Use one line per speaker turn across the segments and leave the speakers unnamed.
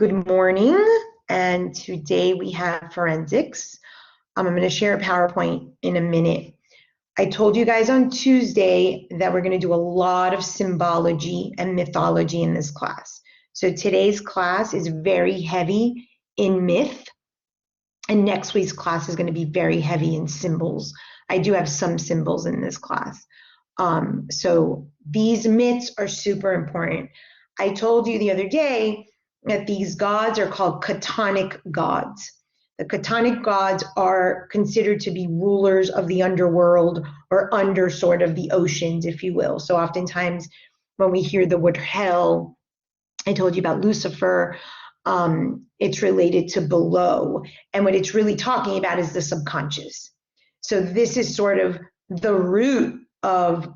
Good morning, and today we have forensics. I'm going to share a PowerPoint in a minute. I told you guys on Tuesday that we're going to do a lot of symbology and mythology in this class. So today's class is very heavy in myth, and next week's class is going to be very heavy in symbols. I do have some symbols in this class. So these myths are super important. I told you the other day that these gods are called chthonic gods. The chthonic gods are considered to be rulers of the underworld or under sort of the oceans, if you will. So oftentimes when we hear the word hell, I told you about Lucifer, it's related to below. And what it's really talking about is the subconscious. So this is sort of the root of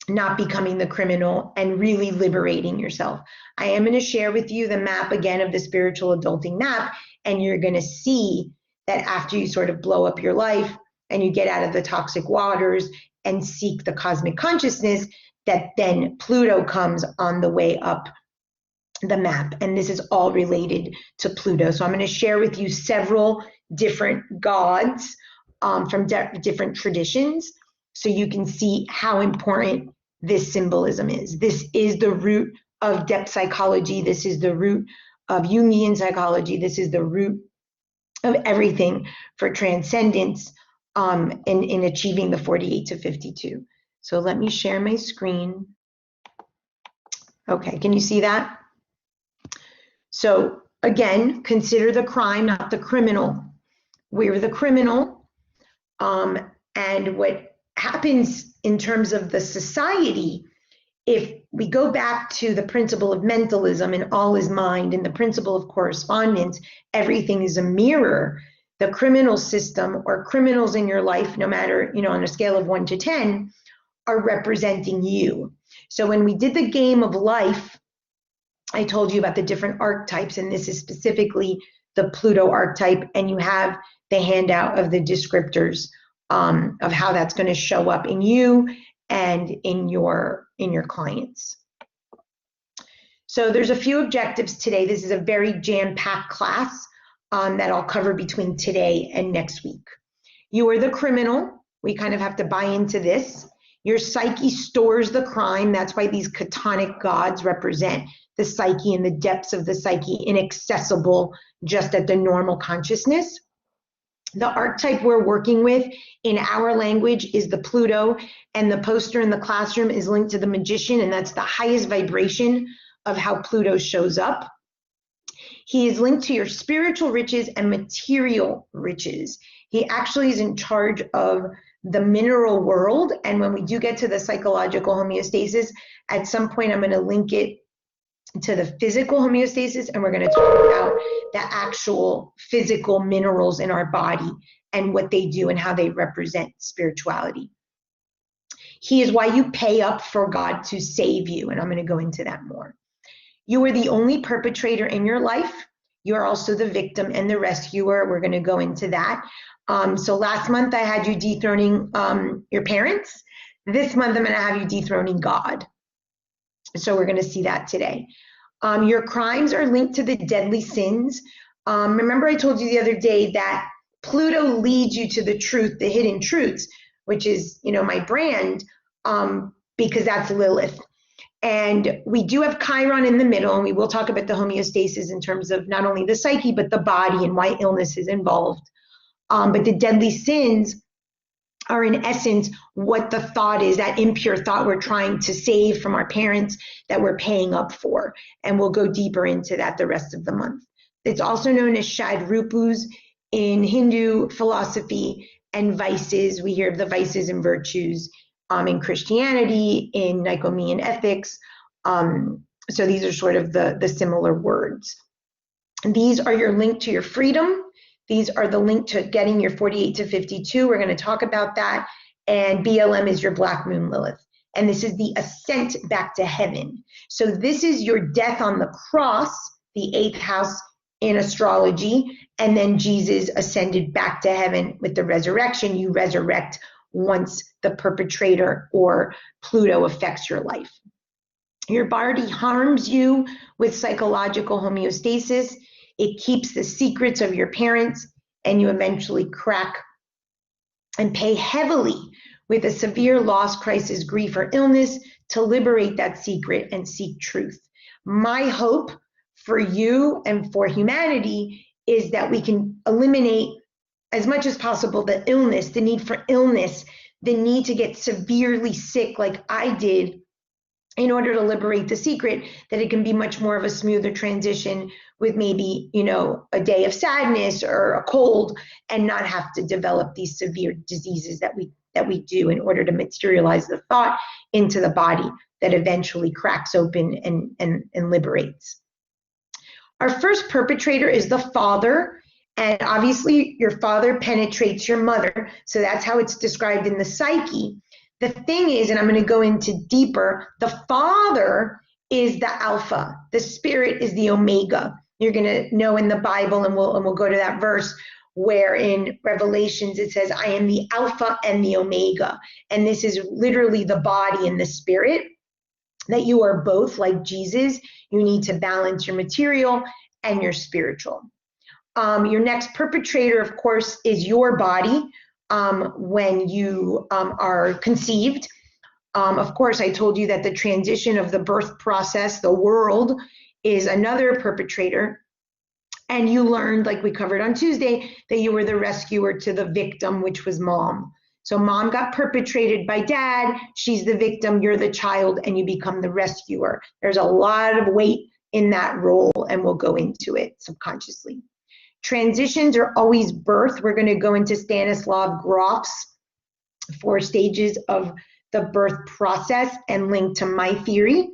not becoming the criminal and really liberating yourself. I am going to share with you the map again of the spiritual adulting map, and you're going to see that after you sort of blow up your life and you get out of the toxic waters and seek the cosmic consciousness, that then Pluto comes on the way up the map. And this is all related to Pluto. So I'm going to share with you several different gods from different traditions, so you can see how important this symbolism is. This is the root of depth psychology. This is the root of Jungian psychology. This is the root of everything for transcendence in achieving the 48 to 52. So let me share my screen. Okay, can you see that? So again, consider the crime, not the criminal. We're the criminal. And what happens in terms of the society, if we go back to the principle of mentalism and all is mind and the principle of correspondence, everything is a mirror. The criminal system or criminals in your life, no matter, on a scale of 1 to 10, are representing you. So when we did the game of life, I told you about the different archetypes, and this is specifically the Pluto archetype, and you have the handout of the descriptors of how that's going to show up in you and in your clients. So there's a few objectives today. This is a very jam-packed class that I'll cover between today and next week. You are the criminal. We kind of have to buy into this. Your psyche stores the crime. That's why these chthonic gods represent the psyche and the depths of the psyche, inaccessible just at the normal consciousness. The archetype we're working with in our language is the Pluto, and the poster in the classroom is linked to the magician, and that's the highest vibration of how Pluto shows up. He is linked to your spiritual riches and material riches. He actually is in charge of the mineral world, and when we do get to the psychological homeostasis, at some point I'm going to link it to the physical homeostasis, and we're going to talk about the actual physical minerals in our body and what they do and how they represent spirituality. He is why you pay up for God to save you, and I'm going to go into that more. You are the only perpetrator in your life. You are also the victim and the rescuer. We're going to go into that. So last month I had you dethroning your parents. This month I'm going to have you dethroning God. So we're going to see that today. Your crimes are linked to the deadly sins. Remember I told you the other day that Pluto leads you to the truth, the hidden truths, which is, my brand, because that's Lilith. And we do have Chiron in the middle, and we will talk about the homeostasis in terms of not only the psyche, but the body and why illness is involved. But the deadly sins are in essence what the thought is, that impure thought we're trying to save from our parents that we're paying up for. And we'll go deeper into that the rest of the month. It's also known as Shadrupus in Hindu philosophy, and vices. We hear of the vices and virtues in Christianity, in Nicomachean ethics. So these are sort of the similar words. And these are your link to your freedom. These are the link to getting your 48 to 52. We're going to talk about that. And BLM is your Black Moon Lilith. And this is the ascent back to heaven. So this is your death on the cross, the 8th house in astrology. And then Jesus ascended back to heaven with the resurrection. You resurrect once the perpetrator or Pluto affects your life. Your body harms you with psychological homeostasis. It keeps the secrets of your parents, and you eventually crack and pay heavily with a severe loss, crisis, grief, or illness to liberate that secret and seek truth. My hope for you and for humanity is that we can eliminate as much as possible the illness, the need for illness, the need to get severely sick like I did, in order to liberate the secret, that it can be much more of a smoother transition with maybe, a day of sadness or a cold, and not have to develop these severe diseases that we do in order to materialize the thought into the body that eventually cracks open and liberates. Our first perpetrator is the father, and obviously your father penetrates your mother, so that's how it's described in the psyche. The thing is, and I'm going to go into deeper, the father is the alpha, the spirit is the omega. You're going to know in the Bible, and we'll go to that verse where in Revelations it says, I am the alpha and the omega. And this is literally the body and the spirit, that you are both like Jesus. You need to balance your material and your spiritual. Your next perpetrator, of course, is your body. When you are conceived. Of course, I told you that the transition of the birth process, the world, is another perpetrator. And you learned, like we covered on Tuesday, that you were the rescuer to the victim, which was mom. So mom got perpetrated by dad, she's the victim, you're the child, and you become the rescuer. There's a lot of weight in that role, and we'll go into it subconsciously. Transitions are always birth. We're going to go into Stanislav Grof's 4 stages of the birth process and link to my theory.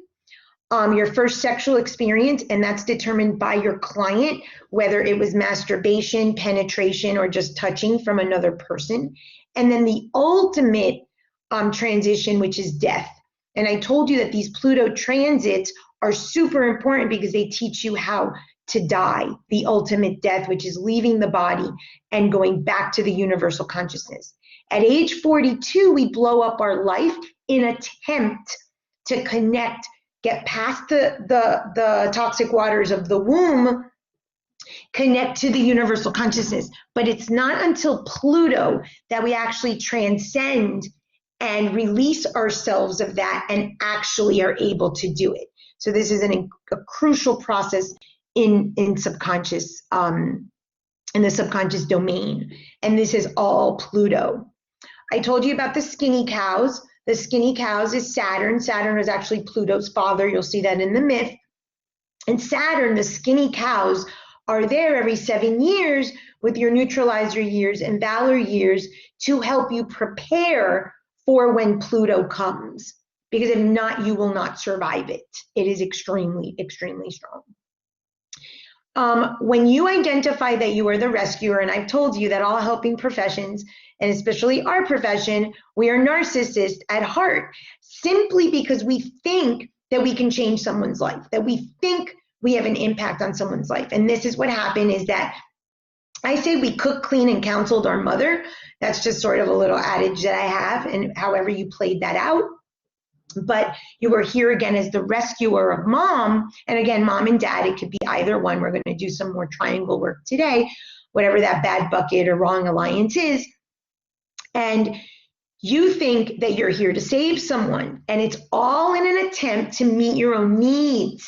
Your first sexual experience, and that's determined by your client, whether it was masturbation, penetration, or just touching from another person. And then the ultimate transition, which is death. And I told you that these Pluto transits are super important because they teach you how to die, the ultimate death, which is leaving the body and going back to the universal consciousness. At age 42, we blow up our life in attempt to connect, get past the toxic waters of the womb, connect to the universal consciousness. But it's not until Pluto that we actually transcend and release ourselves of that and actually are able to do it. So this is a crucial process in subconscious, in the subconscious domain. And this is all Pluto. I told you about the skinny cows. The skinny cows is Saturn. Saturn is actually Pluto's father. You'll see that in the myth. And Saturn, the skinny cows, are there every 7 years with your neutralizer years and valor years to help you prepare for when Pluto comes. Because if not, you will not survive it. It is extremely, extremely strong. When you identify that you are the rescuer, and I've told you that all helping professions, and especially our profession, we are narcissists at heart, simply because we think that we can change someone's life, that we think we have an impact on someone's life. And this is what happened, is that I say we cooked, cleaned, and counseled our mother. That's just sort of a little adage that I have, and however you played that out. But you were here again as the rescuer of mom. And again, mom and dad, it could be either one. We're going to do some more triangle work today, whatever that bad bucket or wrong alliance is. And you think that you're here to save someone, and it's all in an attempt to meet your own needs.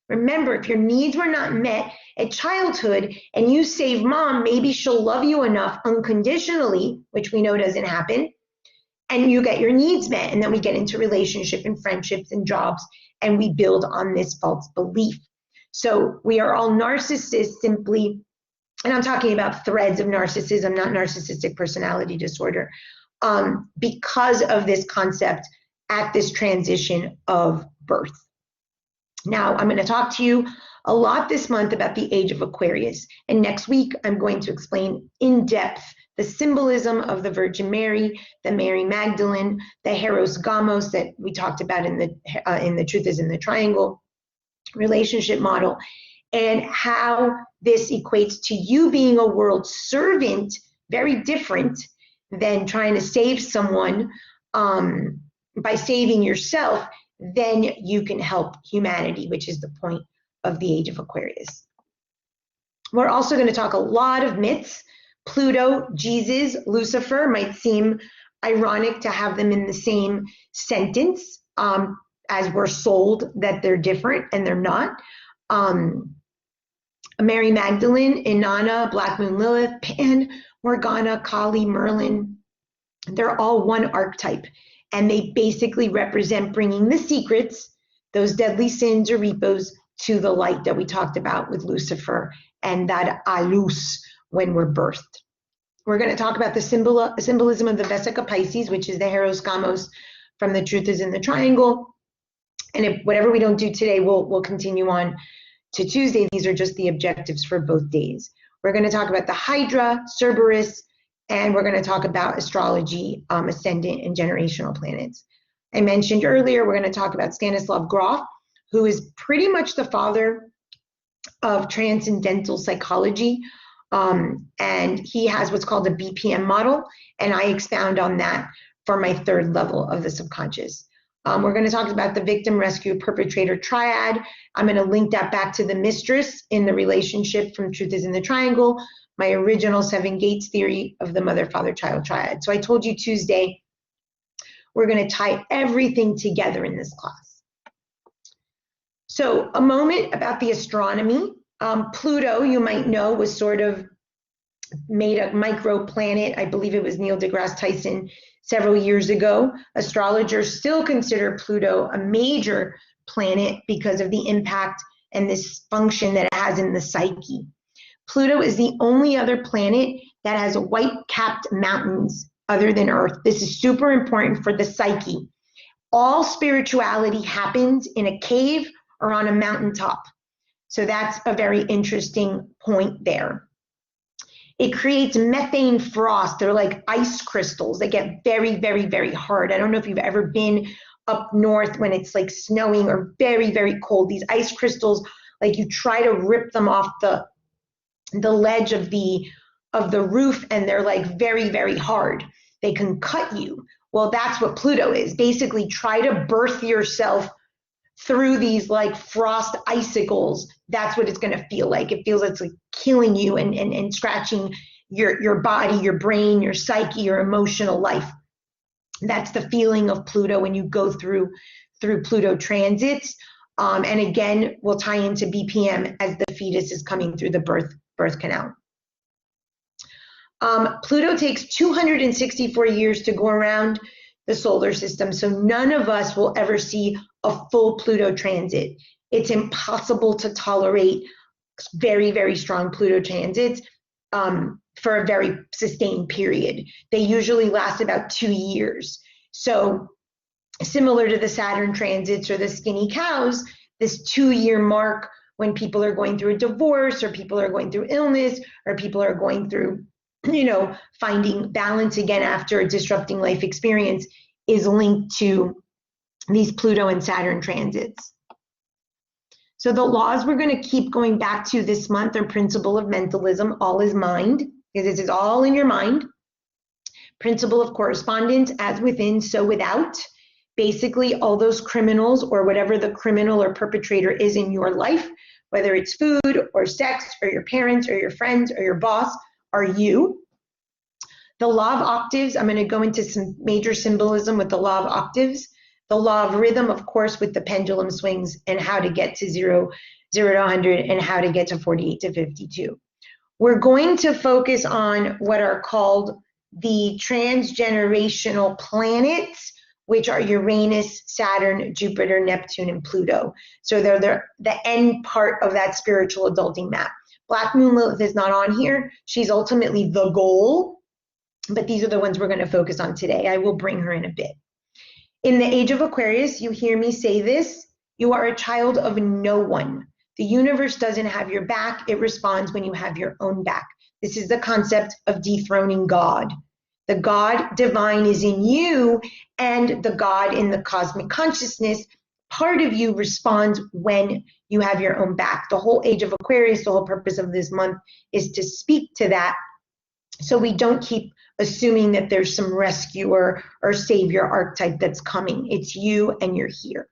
Remember, if your needs were not met at childhood and you save mom, maybe she'll love you enough unconditionally, which we know doesn't happen, and you get your needs met. And then we get into relationship and friendships and jobs, and we build on this false belief. So we are all narcissists simply, and I'm talking about threads of narcissism, not narcissistic personality disorder, because of this concept at this transition of birth. Now, I'm going to talk to you a lot this month about the age of Aquarius. And next week, I'm going to explain in depth the symbolism of the Virgin Mary, the Mary Magdalene, the Heros Gamos that we talked about in the Truth is in the Triangle relationship model, and how this equates to you being a world servant, very different than trying to save someone by saving yourself. then you can help humanity, which is the point of the Age of Aquarius. We're also going to talk a lot of myths. Pluto, Jesus, Lucifer might seem ironic to have them in the same sentence, as we're sold that they're different, and they're not. Mary Magdalene, Inanna, Black Moon Lilith, Pan, Morgana, Kali, Merlin, they're all one archetype, and they basically represent bringing the secrets, those deadly sins or repos, to the light that we talked about with Lucifer and that alus when we're birthed. We're going to talk about the symbolism of the Vesica Pisces, which is the Heros Gamos from The Truth is in the Triangle. And whatever we don't do today, we'll continue on to Tuesday. These are just the objectives for both days. We're going to talk about the Hydra, Cerberus, and we're going to talk about astrology, ascendant and generational planets. I mentioned earlier, we're going to talk about Stanislav Grof, who is pretty much the father of transcendental psychology. And he has what's called a BPM model, and I expound on that for my third level of the subconscious. We're going to talk about the victim, rescue, perpetrator triad. I'm going to link that back to the mistress in the relationship from Truth is in the Triangle, my original 7 gates theory of the mother, father, child triad. So I told you Tuesday, we're going to tie everything together in this class. So a moment about the astronomy. Pluto, you might know, was sort of made a microplanet. I believe it was Neil deGrasse Tyson several years ago. Astrologers still consider Pluto a major planet because of the impact and this function that it has in the psyche. Pluto is the only other planet that has white-capped mountains other than Earth. This is super important for the psyche. All spirituality happens in a cave or on a mountaintop. So that's a very interesting point there. It creates methane frost. They're like ice crystals. They get very, very, very hard. I don't know if you've ever been up north when it's like snowing or very, very cold. These ice crystals, like you try to rip them off the ledge of the roof, and they're like very, very hard. They can cut you. Well, that's what Pluto is. Basically, try to birth yourself through these like frost icicles. That's what it's going to feel like. It feels like it's like killing you and scratching your body, your brain, your psyche, your emotional life. That's the feeling of Pluto when you go through Pluto transits. And again, we'll tie into BPM as the fetus is coming through the birth canal. Pluto takes 264 years to go around the solar system, so none of us will ever see a full Pluto transit. It's impossible to tolerate very, very strong Pluto transits for a very sustained period. They usually last about 2 years. So similar to the Saturn transits or the skinny cows, this 2-year mark when people are going through a divorce or people are going through illness or people are going through, finding balance again after a disrupting life experience is linked to these Pluto and Saturn transits. So the laws we're going to keep going back to this month are principle of mentalism, all is mind, because this is all in your mind. Principle of correspondence, as within, so without. Basically, all those criminals or whatever the criminal or perpetrator is in your life, whether it's food or sex or your parents or your friends or your boss, are you. The law of octaves, I'm going to go into some major symbolism with the law of octaves. The law of rhythm, of course, with the pendulum swings and how to get to 0 to 100 and how to get to 48 to 52. We're going to focus on what are called the transgenerational planets, which are Uranus, Saturn, Jupiter, Neptune, and Pluto. So they're the end part of that spiritual adulting map. Black Moon Lilith is not on here. She's ultimately the goal, but these are the ones we're going to focus on today. I will bring her in a bit. In the age of Aquarius, you hear me say this, you are a child of no one. The universe doesn't have your back. It responds when you have your own back. This is the concept of dethroning God. The God divine is in you, and the God in the cosmic consciousness, part of you responds when you have your own back. The whole age of Aquarius, the whole purpose of this month is to speak to that so we don't keep assuming that there's some rescuer or savior archetype that's coming. It's you and you're here.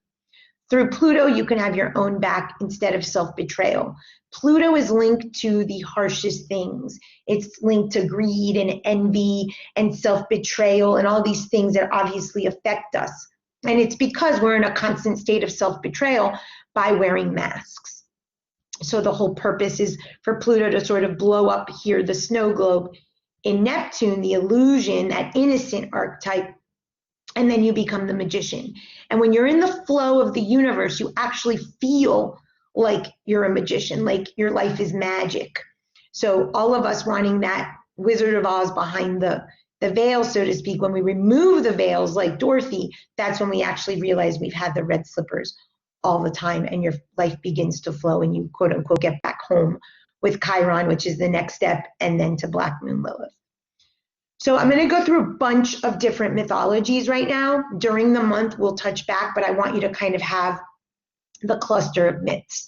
Through Pluto, you can have your own back instead of self-betrayal. Pluto is linked to the harshest things. It's linked to greed and envy and self-betrayal and all these things that obviously affect us. And it's because we're in a constant state of self-betrayal by wearing masks. So the whole purpose is for Pluto to sort of blow up here the snow globe. In Neptune, the illusion, that innocent archetype, and then you become the magician. And when you're in the flow of the universe, you actually feel like you're a magician, like your life is magic. So all of us wanting that Wizard of Oz behind the veil, so to speak, when we remove the veils like Dorothy, that's when we actually realize we've had the red slippers all the time and your life begins to flow and you quote unquote get back home with Chiron, which is the next step, and then to Black Moon Lilith. So I'm going to go through a bunch of different mythologies right now. During the month, we'll touch back, but I want you to kind of have the cluster of myths.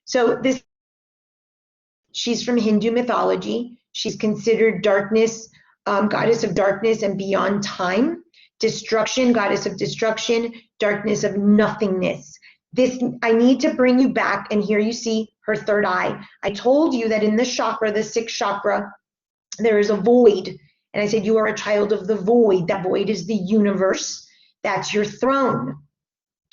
So this, she's from Hindu mythology. She's considered darkness, goddess of darkness and beyond time. Destruction, goddess of destruction, darkness of nothingness. This, I need to bring you back, and here you see her third eye. I told you that in the chakra, the sixth chakra, there is a void. And I said, you are a child of the void. That void is the universe. That's your throne.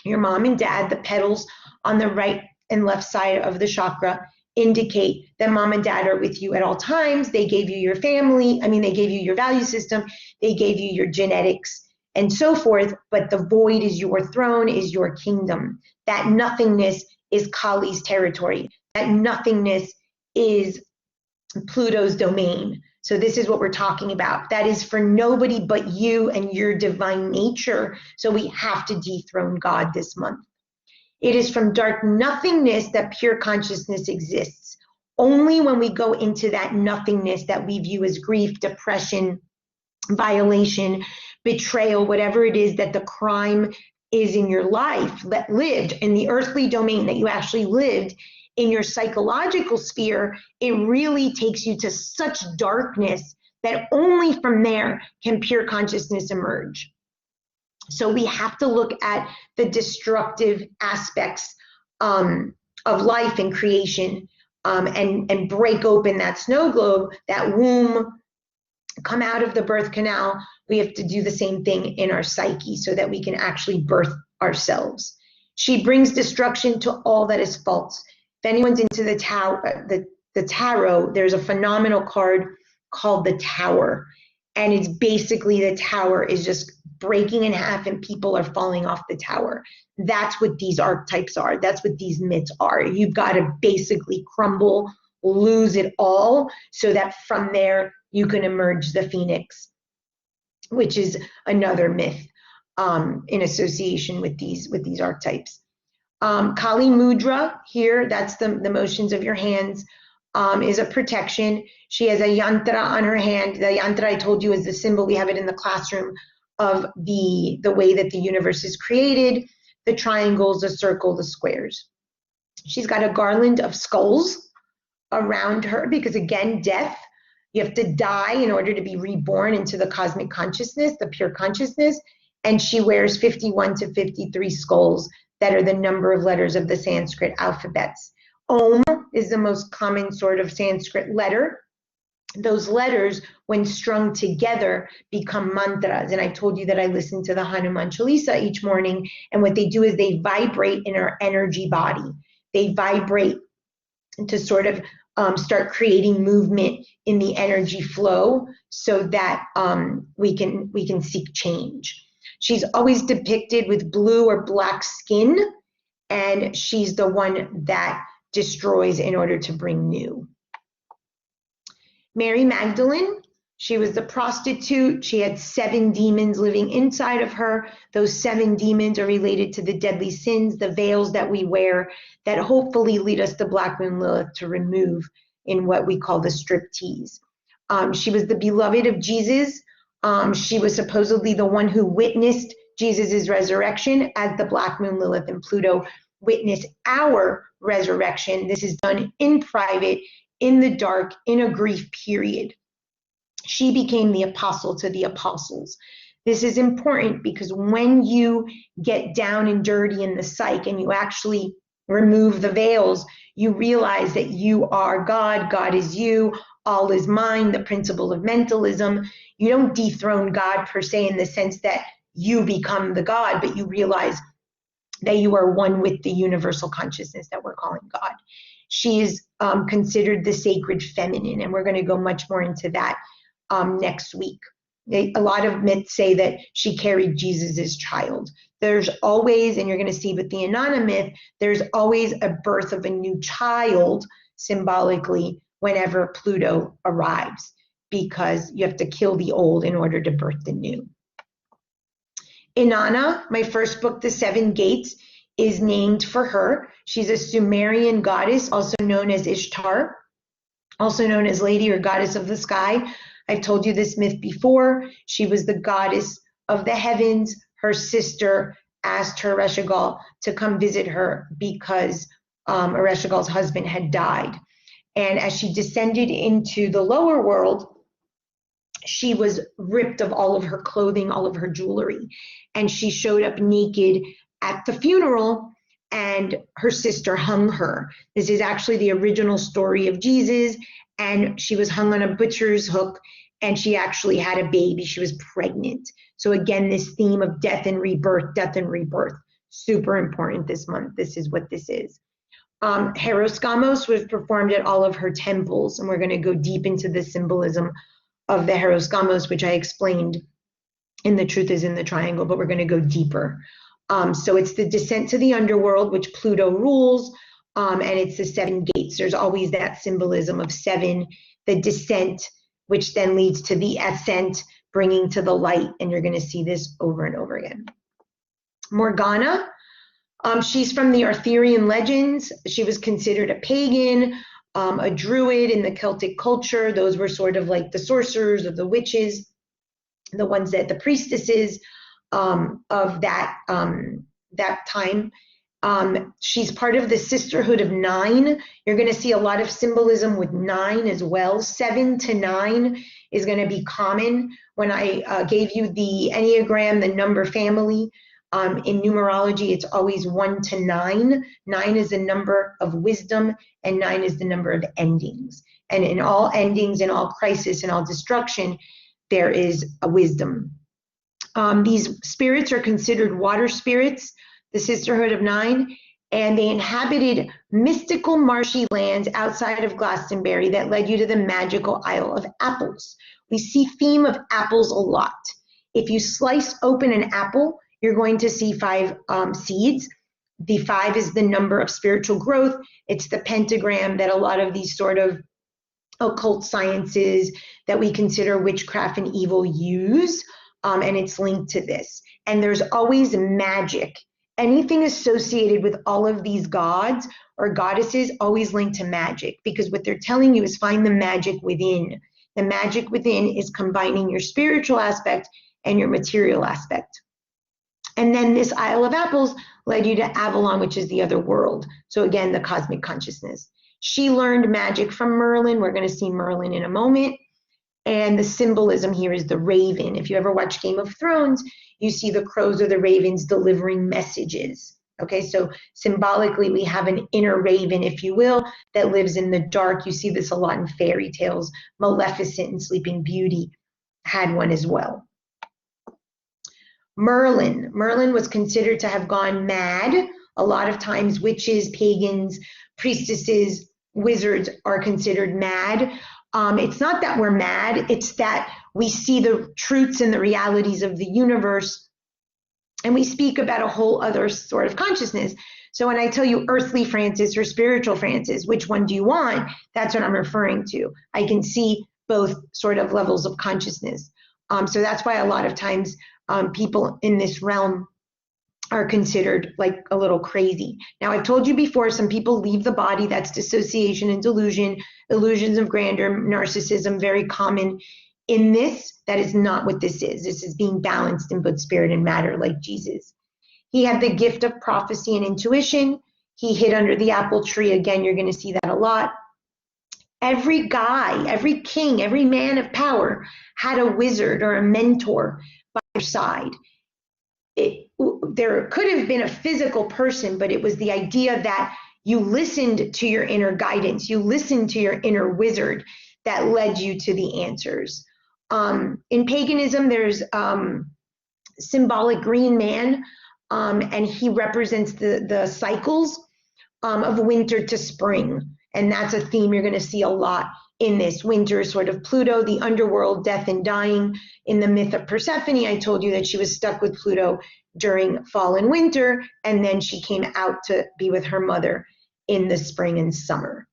Your mom and dad, the petals on the right and left side of the chakra, indicate that mom and dad are with you at all times. They gave you your family. They gave you your value system. They gave you your genetics and so forth. But the void is your throne, is your kingdom. That nothingness is Kali's territory. That nothingness is Pluto's domain. So this is what we're talking about. That is for nobody but you and your divine nature. So we have to dethrone God this month. It is from dark nothingness that pure consciousness exists. Only when we go into that nothingness that we view as grief, depression, violation, betrayal, whatever it is that the crime is in your life that lived in the earthly domain that you actually lived in your psychological sphere, it really takes you to such darkness that only from there can pure consciousness emerge. So we have to look at the destructive aspects of life and creation and break open that snow globe, that womb, come out of the birth canal. We have to do the same thing in our psyche so that we can actually birth ourselves. She brings destruction to all that is false. If anyone's into the tarot, there's a phenomenal card called the Tower. And it's basically the tower is just breaking in half and people are falling off the tower. That's what these archetypes are. That's what these myths are. You've got to basically crumble, lose it all, so that from there you can emerge the phoenix, which is another myth in association with these archetypes. Kali Mudra here, that's the motions of your hands, is a protection. She has a yantra on her hand. The yantra, I told you, is the symbol. We have it in the classroom of the way that the universe is created, the triangles, the circle, the squares. She's got a garland of skulls around her because, again, death. You have to die in order to be reborn into the cosmic consciousness, the pure consciousness. And she wears 51 to 53 skulls that are the number of letters of the Sanskrit alphabets. Om is the most common sort of Sanskrit letter. Those letters, when strung together, become mantras. And I told you that I listen to the Hanuman Chalisa each morning. And what they do is they vibrate in our energy body. They vibrate to sort of start creating movement in the energy flow so that we can seek change. She's always depicted with blue or black skin, and she's the one that destroys in order to bring new. Mary Magdalene, she was the prostitute. She had 7 demons living inside of her. Those 7 demons are related to the deadly sins, the veils that we wear that hopefully lead us to Black Moon Lilith to remove in what we call the striptease. She was the beloved of Jesus. She was supposedly the one who witnessed Jesus's resurrection, as the Black Moon Lilith and Pluto witness our resurrection. This is done in private, in the dark, in a grief period. She became the apostle to the apostles. This is important because when you get down and dirty in the psyche and you actually remove the veils, you realize that you are God, God is you, all is mind, the principle of mentalism. You don't dethrone God per se in the sense that you become the God, but you realize that you are one with the universal consciousness that we're calling God. She is considered the sacred feminine, and we're going to go much more into that next week. A lot of myths say that she carried Jesus' child. There's always, and you're going to see with the Inanna myth, there's always a birth of a new child symbolically whenever Pluto arrives, because you have to kill the old in order to birth the new. Inanna, my first book, The Seven Gates, is named for her. She's a Sumerian goddess, also known as Ishtar, also known as Lady or Goddess of the Sky. I've told you this myth before. She was the goddess of the heavens. Her sister asked her Ereshkigal to come visit her because Ereshkigal's husband had died. And as she descended into the lower world, she was ripped of all of her clothing, all of her jewelry. And she showed up naked at the funeral, and her sister hung her. This is actually the original story of Jesus, and she was hung on a butcher's hook, and she actually had a baby. She was pregnant. So again, this theme of death and rebirth, super important this month. This is what this is. Heroskamos was performed at all of her temples, and we're going to go deep into the symbolism of the Heroskamos, which I explained in The Truth is in the Triangle, but we're going to go deeper. So it's the descent to the underworld, which Pluto rules, and it's the seven gates. There's always that symbolism of seven, the descent, which then leads to the ascent, bringing to the light, and you're going to see this over and over again. Morgana, she's from the Arthurian legends. She was considered a pagan, a druid in the Celtic culture. Those were sort of like the sorcerers or the witches, the ones that the priestesses of that time. She's part of the Sisterhood of Nine. You're going to see a lot of symbolism with nine as well. 7 to 9 is going to be common. When I gave you the Enneagram, the number family, in numerology, it's always 1 to 9. 9 is the number of wisdom, and 9 is the number of endings. And in all endings, in all crisis, in all destruction, there is a wisdom. These spirits are considered water spirits, the Sisterhood of Nine, and they inhabited mystical marshy lands outside of Glastonbury that led you to the magical Isle of Apples. We see theme of apples a lot. If you slice open an apple, you're going to see 5 seeds. The 5 is the number of spiritual growth. It's the pentagram that a lot of these sort of occult sciences that we consider witchcraft and evil use, and it's linked to this. And there's always magic. Anything associated with all of these gods or goddesses always linked to magic, because what they're telling you is find the magic within. The magic within is combining your spiritual aspect and your material aspect. And then this Isle of Apples led you to Avalon, which is the other world. So again, the cosmic consciousness. She learned magic from Merlin. We're going to see Merlin in a moment. And the symbolism here is the raven. If you ever watch Game of Thrones, you see the crows or the ravens delivering messages. Okay, so symbolically, we have an inner raven, if you will, that lives in the dark. You see this a lot in fairy tales. Maleficent and Sleeping Beauty had one as well. Merlin. Merlin was considered to have gone mad. A lot of times witches, pagans, priestesses, wizards are considered mad. It's not that we're mad, it's that we see the truths and the realities of the universe, and we speak about a whole other sort of consciousness. So when I tell you earthly Francis or spiritual Francis, which one do you want? That's what I'm referring to. I can see both sort of levels of consciousness. So that's why a lot of times people in this realm are considered like a little crazy. Now, I've told you before, some people leave the body. That's dissociation and delusion, illusions of grandeur, narcissism, very common in this. That is not what this is. This is being balanced in both spirit and matter like Jesus. He had the gift of prophecy and intuition. He hid under the apple tree. Again, you're going to see that a lot. Every guy, every king, every man of power had a wizard or a mentor by their side. There could have been a physical person, but it was the idea that you listened to your inner guidance, you listened to your inner wizard that led you to the answers. In paganism, there's symbolic green man, and he represents the cycles of winter to spring. And that's a theme you're going to see a lot in this. Winter is sort of Pluto, the underworld, death and dying. In the myth of Persephone, I told you that she was stuck with Pluto during fall and winter, and then she came out to be with her mother in the spring and summer.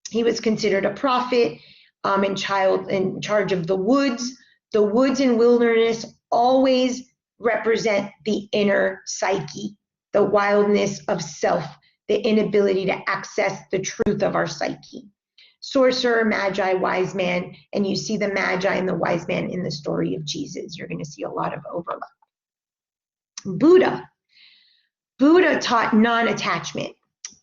He was considered a prophet, in charge of the woods. The woods and wilderness always represent the inner psyche, the wildness of self, the inability to access the truth of our psyche. Sorcerer, magi, wise man, and you see the magi and the wise man in the story of Jesus. You're going to see a lot of overlap. Buddha taught non-attachment.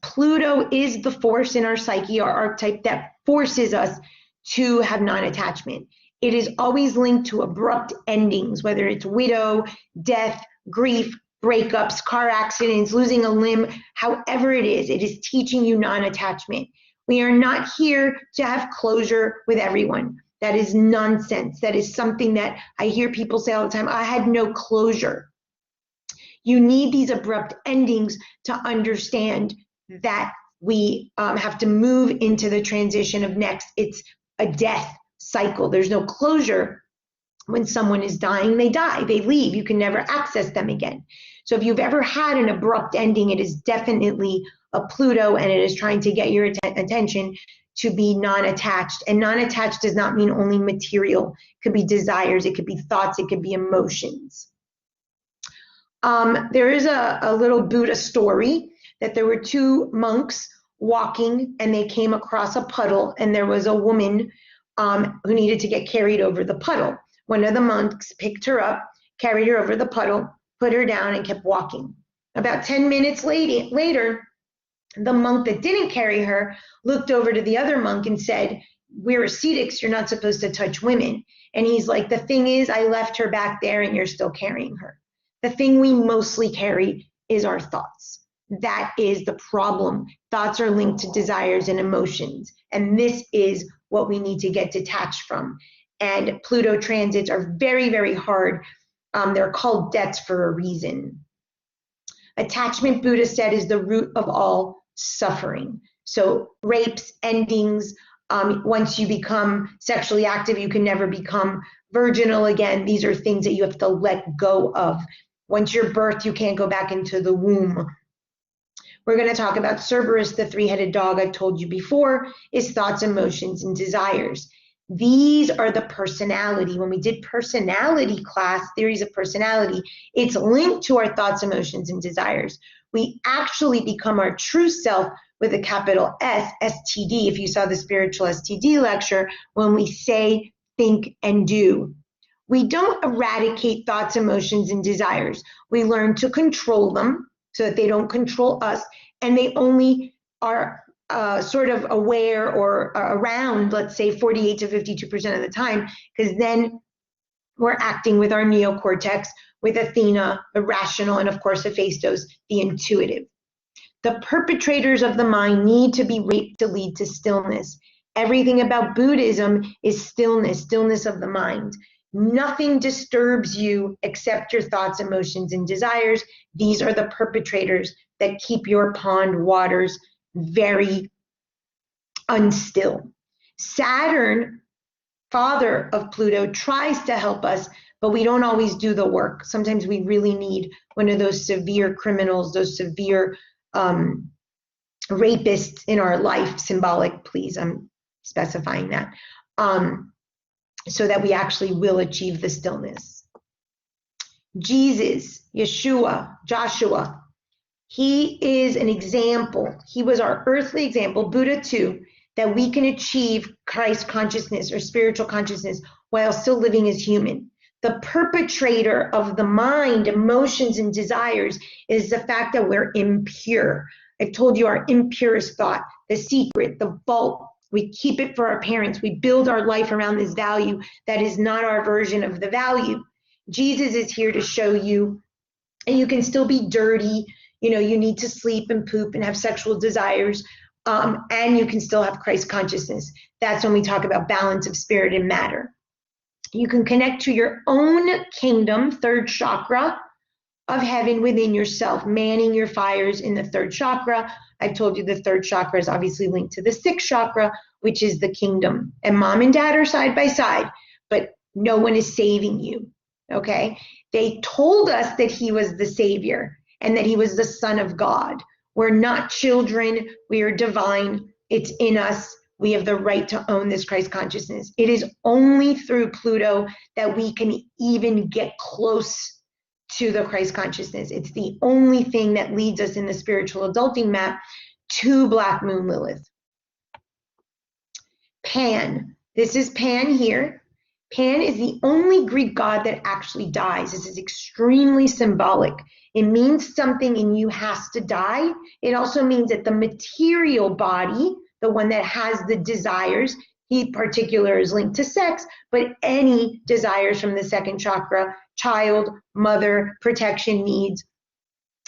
Pluto is the force in our psyche, our archetype, that forces us to have non-attachment. It is always linked to abrupt endings, whether it's widow, death, grief, breakups, car accidents, losing a limb, however it is teaching you non-attachment. We are not here to have closure with everyone. That is nonsense. That is something that I hear people say all the time. I had no closure. You need these abrupt endings to understand that we have to move into the transition of next. It's a death cycle. There's no closure. When someone is dying, they die, they leave. You can never access them again. So if you've ever had an abrupt ending, it is definitely a Pluto, and it is trying to get your attention to be non-attached. And non-attached does not mean only material. It could be desires, it could be thoughts, it could be emotions. There is a little Buddha story that there were two monks walking, and they came across a puddle, and there was a woman who needed to get carried over the puddle. One of the monks picked her up, carried her over the puddle, put her down, and kept walking. About 10 minutes later, the monk that didn't carry her looked over to the other monk and said, "We're ascetics, you're not supposed to touch women." And he's like, "The thing is, I left her back there and you're still carrying her." The thing we mostly carry is our thoughts. That is the problem. Thoughts are linked to desires and emotions. And this is what we need to get detached from. And Pluto transits are very, very hard. They're called debts for a reason. Attachment, Buddha said, is the root of all suffering. So rapes, endings, once you become sexually active, you can never become virginal again. These are things that you have to let go of. Once you're birthed, you can't go back into the womb. We're going to talk about Cerberus, the three-headed dog I've told you before, is thoughts, emotions, and desires. These are the personality. When we did personality class, theories of personality, it's linked to our thoughts, emotions, and desires. We actually become our true self with a capital S, STD, if you saw the spiritual STD lecture, when we say, think, and do. We don't eradicate thoughts, emotions, and desires. We learn to control them so that they don't control us, and they only are sort of aware or around, let's say, 48 to 52% of the time, because then we're acting with our neocortex, with Athena, the rational, and of course Hephaestus, the intuitive. The perpetrators of the mind need to be raped to lead to stillness. Everything about Buddhism is stillness, stillness of the mind. Nothing disturbs you except your thoughts, emotions, and desires. These are the perpetrators that keep your pond waters very unstill. Saturn, father of Pluto, tries to help us, but we don't always do the work. Sometimes we really need one of those severe criminals, those severe rapists in our life, symbolic, please, I'm specifying that, so that we actually will achieve the stillness. Jesus, Yeshua, Joshua, he is an example. He was our earthly example, Buddha too, that we can achieve Christ consciousness or spiritual consciousness while still living as human. The perpetrator of the mind, emotions, and desires is the fact that we're impure. I told you our impurest thought, the secret, the vault We keep it for our parents. We build our life around this value that is not our version of the value. Jesus is here to show you, and you can still be dirty. You need to sleep and poop and have sexual desires, and you can still have Christ consciousness. That's when we talk about balance of spirit and matter. You can connect to your own kingdom, third chakra of heaven within yourself, manning your fires in the third chakra. I've told you the third chakra is obviously linked to the sixth chakra, which is the kingdom. And mom and dad are side by side, but no one is saving you, okay? They told us that he was the savior and that he was the son of God. We're not children, we are divine. It's in us. We have the right to own this Christ consciousness. It is only through Pluto that we can even get close to the Christ consciousness. It's the only thing that leads us in the spiritual adulting map to Black Moon Lilith. Pan. This is Pan here. Pan is the only Greek god that actually dies. This is extremely symbolic. It means something in you has to die. It also means that the material body, the one that has the desires, he particular is linked to sex, but any desires from the second chakra, child, mother, protection needs,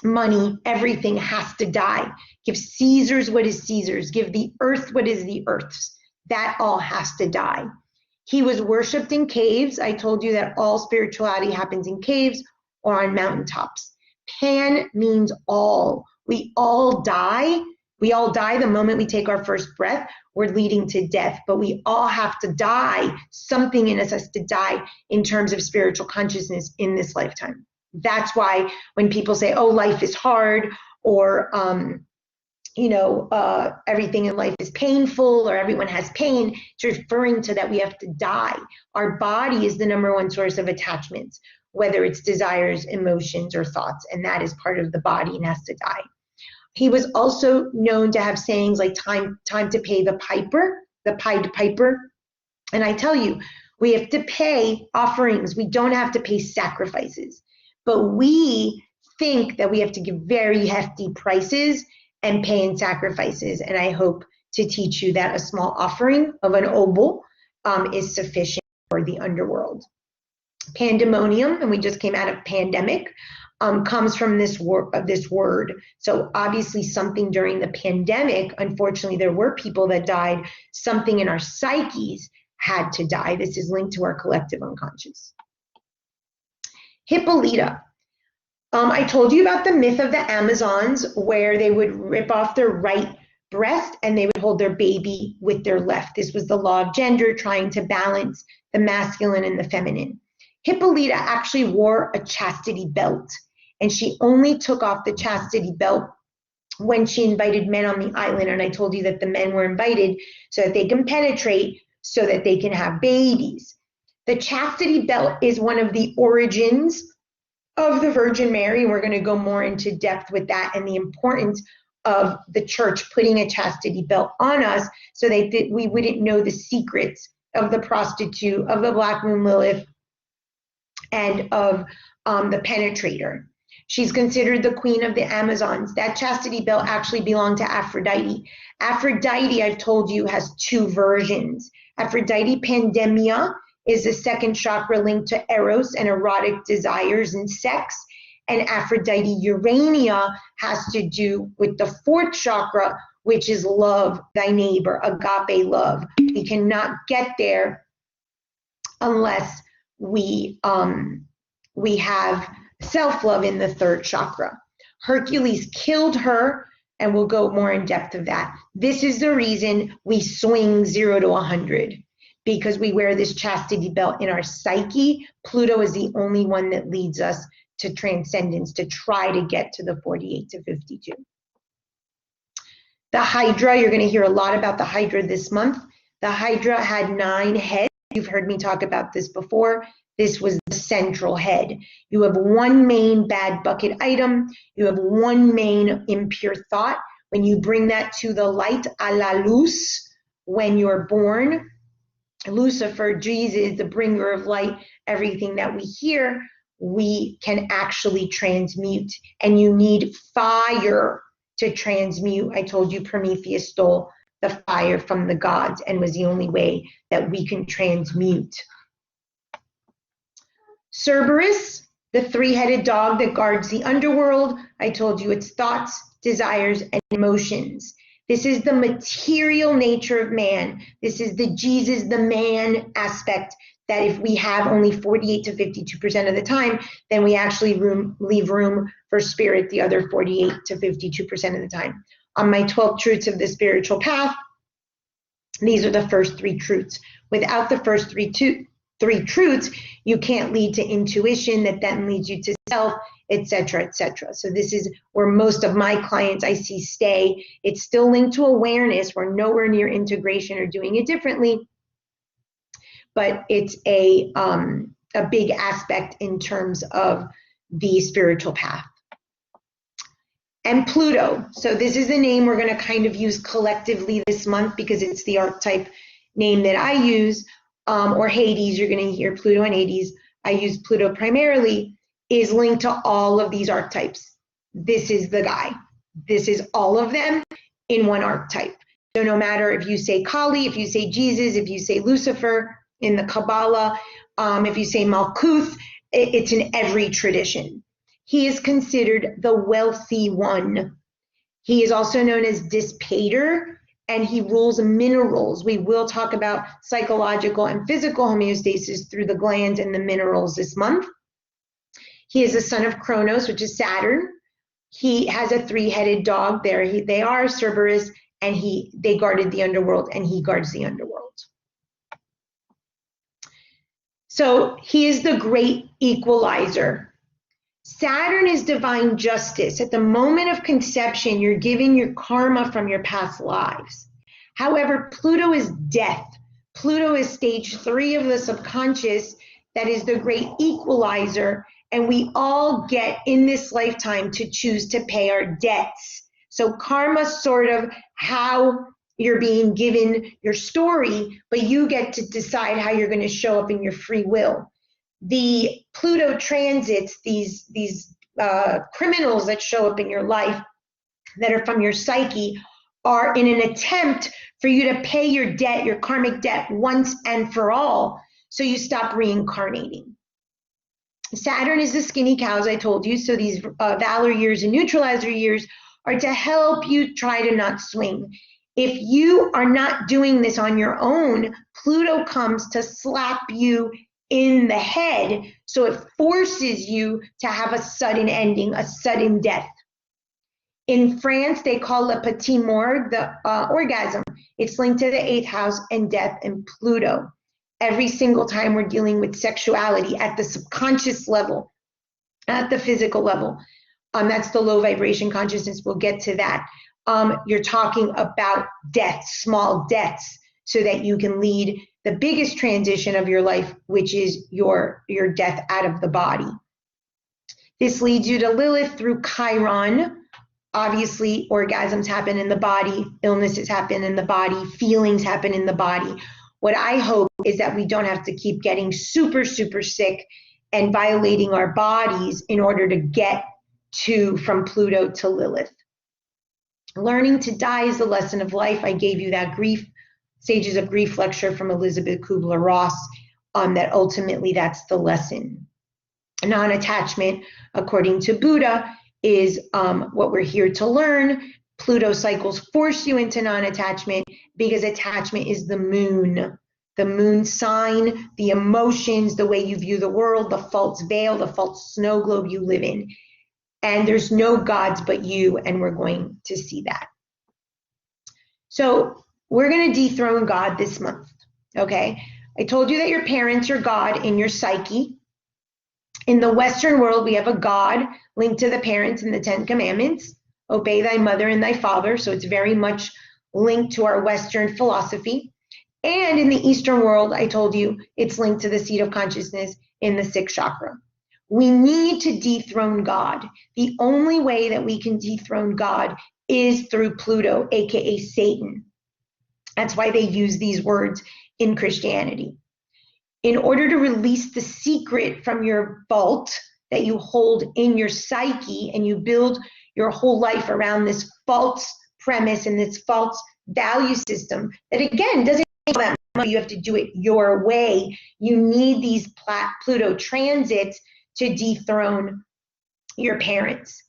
money, everything has to die. Give Caesar's what is Caesar's. Give the earth what is the earth's. That all has to die. He was worshipped in caves. I told you that all spirituality happens in caves or on mountaintops. Pan means all. We all die. We all die the moment we take our first breath. We're leading to death, but we all have to die. Something in us has to die in terms of spiritual consciousness in this lifetime. That's why when people say, oh, life is hard, or everything in life is painful, or everyone has pain, it's referring to that we have to die. Our body is the number one source of attachments, whether it's desires, emotions, or thoughts, and that is part of the body and has to die. He was also known to have sayings like time to pay the piper, the Pied Piper. And I tell you, we have to pay offerings. We don't have to pay sacrifices. But we think that we have to give very hefty prices and pay in sacrifices. And I hope to teach you that a small offering of an obol is sufficient for the underworld. Pandemonium, and we just came out of pandemic, comes from this word. So obviously something during the pandemic, unfortunately, there were people that died. Something in our psyches had to die. This is linked to our collective unconscious. Hippolyta. I told you about the myth of the Amazons, where they would rip off their right breast and they would hold their baby with their left. This was the law of gender, trying to balance the masculine and the feminine. Hippolyta actually wore a chastity belt, and she only took off the chastity belt when she invited men on the island. And I told you that the men were invited so that they can penetrate, so that they can have babies. The chastity belt is one of the origins of the Virgin Mary. We're going to go more into depth with that and the importance of the church putting a chastity belt on us so that we wouldn't know the secrets of the prostitute, of the Black Moon Lilith, and of the penetrator. She's considered the queen of the Amazons. That chastity belt actually belonged to Aphrodite. Aphrodite, I've told you, has two versions. Aphrodite Pandemia is the second chakra linked to Eros and erotic desires and sex. And Aphrodite Urania has to do with the fourth chakra, which is love thy neighbor, agape love. We cannot get there unless we have self-love in the third chakra. Hercules killed her, and we'll go more in depth of that. This is the reason we swing 0 to 100, because we wear this chastity belt in our psyche. Pluto is the only one that leads us to transcendence, to try to get to the 48 to 52. The Hydra, you're going to hear a lot about the Hydra this month. The Hydra had 9 heads. You've heard me talk about this before. This was the central head. You have one main bad bucket item. You have one main impure thought. When you bring that to the light, a la luz, when you're born, Lucifer, Jesus, the bringer of light, everything that we hear, we can actually transmute. And you need fire to transmute. I told you Prometheus stole the fire from the gods and was the only way that we can transmute. Cerberus, the three-headed dog that guards the underworld. I told you it's thoughts, desires, and emotions. This is the material nature of man. This is the Jesus, the man aspect, that if we have only 48 to 52% of the time, then we actually leave room for spirit the other 48 to 52% of the time. On my 12 truths of the spiritual path, these are the first 3 truths. Without the first three truths, you can't lead to intuition that then leads you to self, etc., etc. So this is where most of my clients I see stay. It's still linked to awareness. We're nowhere near integration or doing it differently, but it's a big aspect in terms of the spiritual path. And Pluto. So this is the name we're going to kind of use collectively this month because it's the archetype name that I use. Or Hades, you're going to hear Pluto and Hades. I use Pluto primarily, is linked to all of these archetypes. This is the guy. This is all of them in one archetype. So no matter if you say Kali, if you say Jesus, if you say Lucifer in the Kabbalah, if you say Malkuth, it's in every tradition. He is considered the wealthy one. He is also known as Dispater, and he rules minerals. We will talk about psychological and physical homeostasis through the glands and the minerals this month. He is the son of Kronos, which is Saturn. He has a three-headed dog there. They are Cerberus, and they guarded the underworld, and he guards the underworld. So he is the Great Equalizer. Saturn is divine justice. At the moment of conception, you're giving your karma from your past lives. However, Pluto is death. Pluto is stage 3 of the subconscious. That is the Great Equalizer. And we all get in this lifetime to choose to pay our debts. So karma sort of how you're being given your story, but you get to decide how you're going to show up in your free will. The Pluto transits, these criminals that show up in your life that are from your psyche, are in an attempt for you to pay your debt, your karmic debt, once and for all, so you stop reincarnating. Saturn is the skinny cows I told you, so these valor years and neutralizer years are to help you try to not swing. If you are not doing this on your own, Pluto comes to slap you in the head, so it forces you to have a sudden ending, a sudden death. In France, they call le petit mort the orgasm. It's linked to the 8th house and death and Pluto. Every single time we're dealing with sexuality at the subconscious level, at the physical level, that's the low vibration consciousness. We'll get to that. You're talking about deaths, small deaths, so that you can lead the biggest transition of your life, which is your death out of the body. This leads you to Lilith through Chiron. Obviously, orgasms happen in the body, illnesses happen in the body, feelings happen in the body. What I hope is that we don't have to keep getting super, super sick and violating our bodies in order to get from Pluto to Lilith. Learning to die is the lesson of life. I gave you that Stages of Grief lecture from Elizabeth Kubler-Ross, that ultimately that's the lesson. Non-attachment, according to Buddha, is what we're here to learn. Pluto cycles force you into non-attachment because attachment is the moon sign, the emotions, the way you view the world, the false veil, the false snow globe you live in. And there's no gods but you, and we're going to see that. So we're going to dethrone God this month, okay? I told you that your parents are God in your psyche. In the Western world, we have a God linked to the parents in the 10 Commandments. Obey thy mother and thy father. So it's very much linked to our Western philosophy. And in the Eastern world, I told you, it's linked to the seat of consciousness in the 6th chakra. We need to dethrone God. The only way that we can dethrone God is through Pluto, aka Satan. That's why they use these words in Christianity. In order to release the secret from your vault that you hold in your psyche, and you build your whole life around this false premise and this false value system that, again, doesn't take that much. You have to do it your way. You need these Pluto transits to dethrone your parents.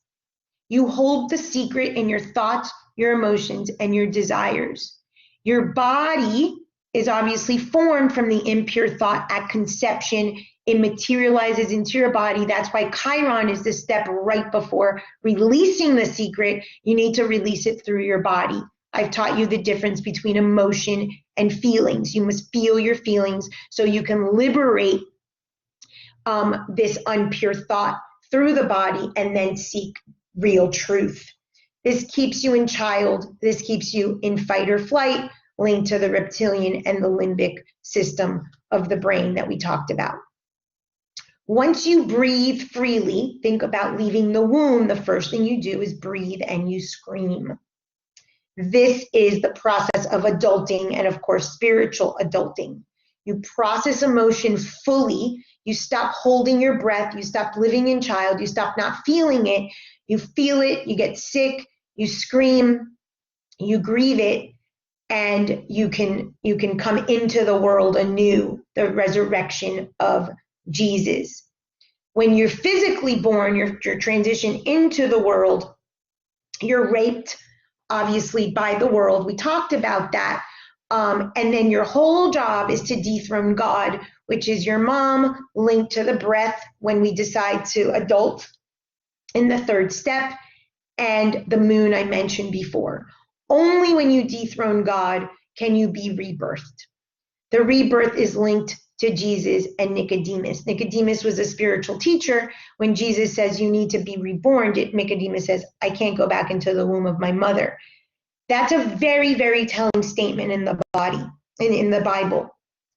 You hold the secret in your thoughts, your emotions, and your desires. Your body is obviously formed from the impure thought at conception. It materializes into your body. That's why Chiron is the step right before releasing the secret. You need to release it through your body. I've taught you the difference between emotion and feelings. You must feel your feelings so you can liberate this unpure thought through the body and then seek real truth. This keeps you in child. This keeps you in fight or flight, linked to the reptilian and the limbic system of the brain that we talked about. Once you breathe freely, think about leaving the womb, the first thing you do is breathe and you scream. This is the process of adulting and, of course, spiritual adulting. You process emotion fully. You stop holding your breath. You stop living in child. You stop not feeling it. You feel it. You get sick. You scream. You grieve it. And you can come into the world anew, the resurrection of Jesus. When you're physically born, your transition into the world, you're raped, obviously, by the world. We talked about that. And then your whole job is to dethrone God, which is your mom linked to the breath when we decide to adult in the third step, and the moon I mentioned before. Only when you dethrone God can you be rebirthed. The rebirth is linked to Jesus and Nicodemus. Nicodemus was a spiritual teacher. When Jesus says you need to be reborn, Nicodemus says, I can't go back into the womb of my mother. That's a very, very telling statement in the body, in the Bible,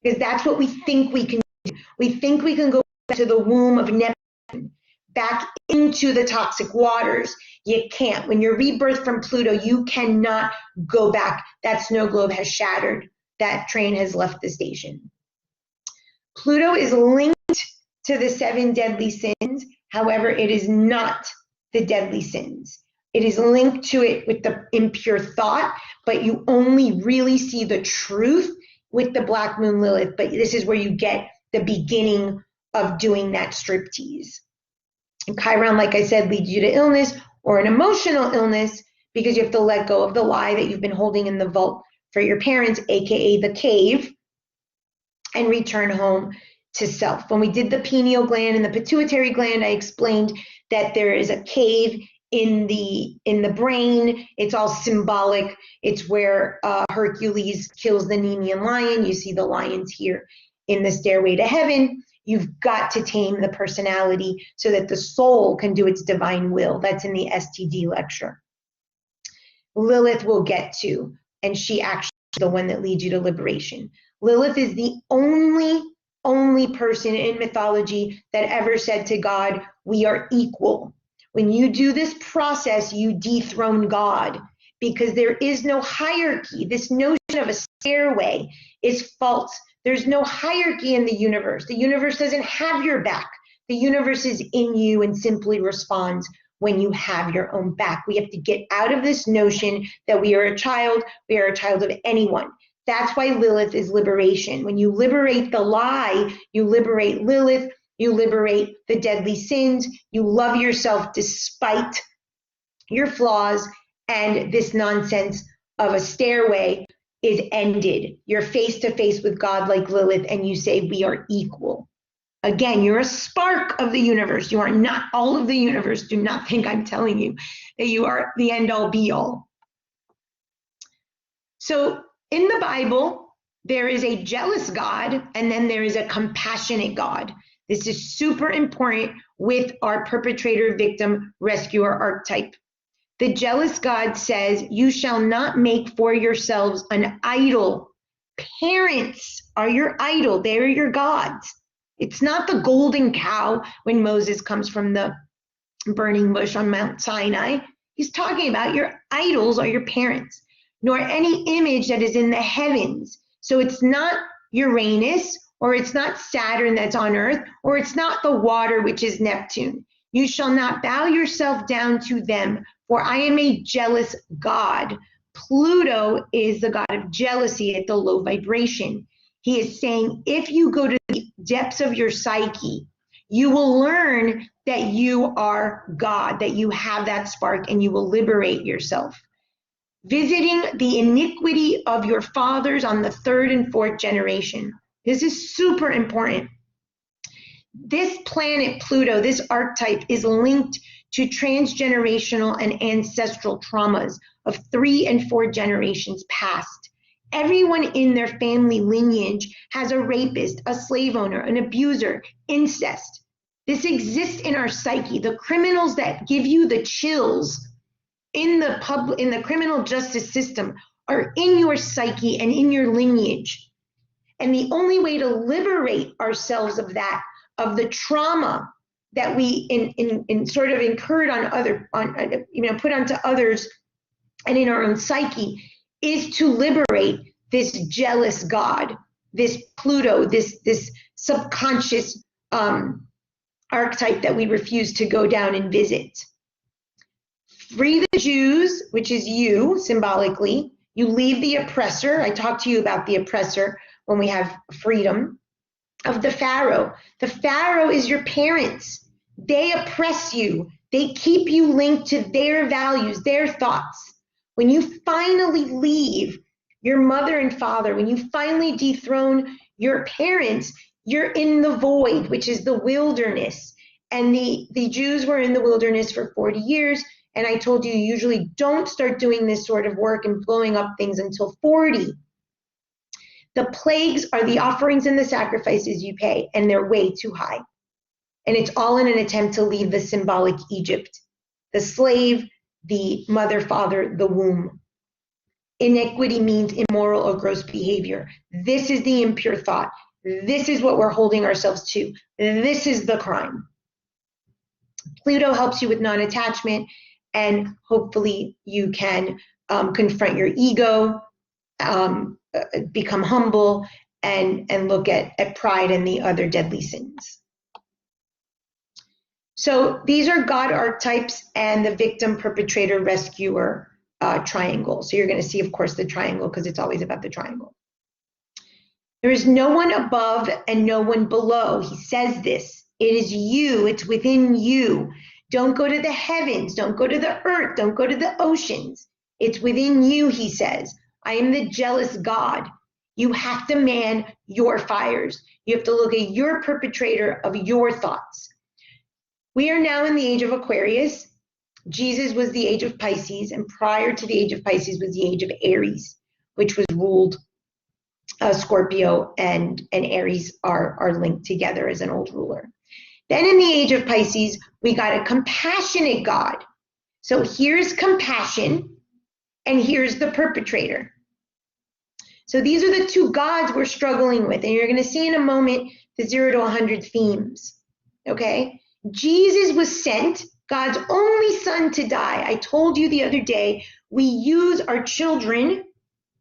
because that's what we think we can do. We think we can go back to the womb of Neptune, back into the toxic waters. You can't. When you're rebirthed from Pluto, you cannot go back. That snow globe has shattered. That train has left the station. Pluto is linked to the 7 deadly sins. However, it is not the deadly sins. It is linked to it with the impure thought, but you only really see the truth with the Black Moon Lilith. But this is where you get the beginning of doing that striptease. And Chiron, like I said, leads you to illness or an emotional illness because you have to let go of the lie that you've been holding in the vault for your parents, aka the cave, and return home to self. When we did the pineal gland and the pituitary gland, I explained that there is a cave in the brain. It's all symbolic. It's where Hercules kills the Nemean lion. You see the lions here in the Stairway to Heaven. You've got to tame the personality so that the soul can do its divine will. That's in the STD lecture. Lilith we'll get to, and she actually is the one that leads you to liberation. Lilith is the only person in mythology that ever said to God, we are equal. When you do this process, you dethrone God because there is no hierarchy. This notion of a stairway is false. There's no hierarchy in the universe. The universe doesn't have your back. The universe is in you and simply responds when you have your own back. We have to get out of this notion that we are a child of anyone. That's why Lilith is liberation. When you liberate the lie, you liberate Lilith, you liberate the deadly sins, you love yourself despite your flaws, and this nonsense of a stairway is ended. You're face to face with God like Lilith, and you say, we are equal. Again, you're a spark of the universe. You are not all of the universe. Do not think I'm telling you that you are the end all be all. So in the Bible, there is a jealous God, and then there is a compassionate God. This is super important with our perpetrator, victim, rescuer archetype. The jealous God says, you shall not make for yourselves an idol. Parents are your idol. They are your gods. It's not the golden cow when Moses comes from the burning bush on Mount Sinai. He's talking about your idols are your parents, nor any image that is in the heavens. So it's not Uranus, or it's not Saturn that's on earth, or it's not the water, which is Neptune. You shall not bow yourself down to them, for I am a jealous God. Pluto is the god of jealousy at the low vibration. He is saying, if you go to the depths of your psyche, you will learn that you are God, that you have that spark, and you will liberate yourself. Visiting the iniquity of your fathers on the 3rd and 4th generation. This is super important. This planet, Pluto, this archetype is linked to transgenerational and ancestral traumas of 3 and 4 generations past. Everyone in their family lineage has a rapist, a slave owner, an abuser, incest. This exists in our psyche. The criminals that give you the chills in the criminal justice system are in your psyche and in your lineage. And the only way to liberate ourselves of that, of the trauma that we in sort of incurred put onto others and in our own psyche, is to liberate this jealous God, this Pluto, this subconscious archetype that we refuse to go down and visit. Free the Jews, which is you, symbolically. You leave the oppressor. I talked to you about the oppressor when we have freedom. Of the Pharaoh. The Pharaoh is your parents. They oppress you. They keep you linked to their values, their thoughts. When you finally leave your mother and father, when you finally dethrone your parents, you're in the void, which is the wilderness. And the Jews were in the wilderness for 40 years. And I told you, usually don't start doing this sort of work and blowing up things until 40. The plagues are the offerings and the sacrifices you pay, and they're way too high. And it's all in an attempt to leave the symbolic Egypt, the slave, the mother, father, the womb. Iniquity means immoral or gross behavior. This is the impure thought. This is what we're holding ourselves to. This is the crime. Pluto helps you with non-attachment, and hopefully you can confront your ego, become humble, and look at pride and the other deadly sins. So these are God archetypes and the victim, perpetrator, rescuer triangle. So you're going to see, of course, the triangle, because it's always about the triangle. There is no one above and no one below. He says this. It is you. It's within you. Don't go to the heavens. Don't go to the earth. Don't go to the oceans. It's within you, he says. I am the jealous God. You have to man your fires. You have to look at your perpetrator of your thoughts. We are now in the age of Aquarius. Jesus was the age of Pisces, and prior to the age of Pisces was the age of Aries, which was ruled Scorpio, and Aries are linked together as an old ruler. Then in the age of Pisces, we got a compassionate God. So here's compassion, and here's the perpetrator. So these are the two gods we're struggling with, and you're going to see in a moment the 0 to 100 themes, okay? Jesus was sent, God's only son, to die. I told you the other day, we use our children,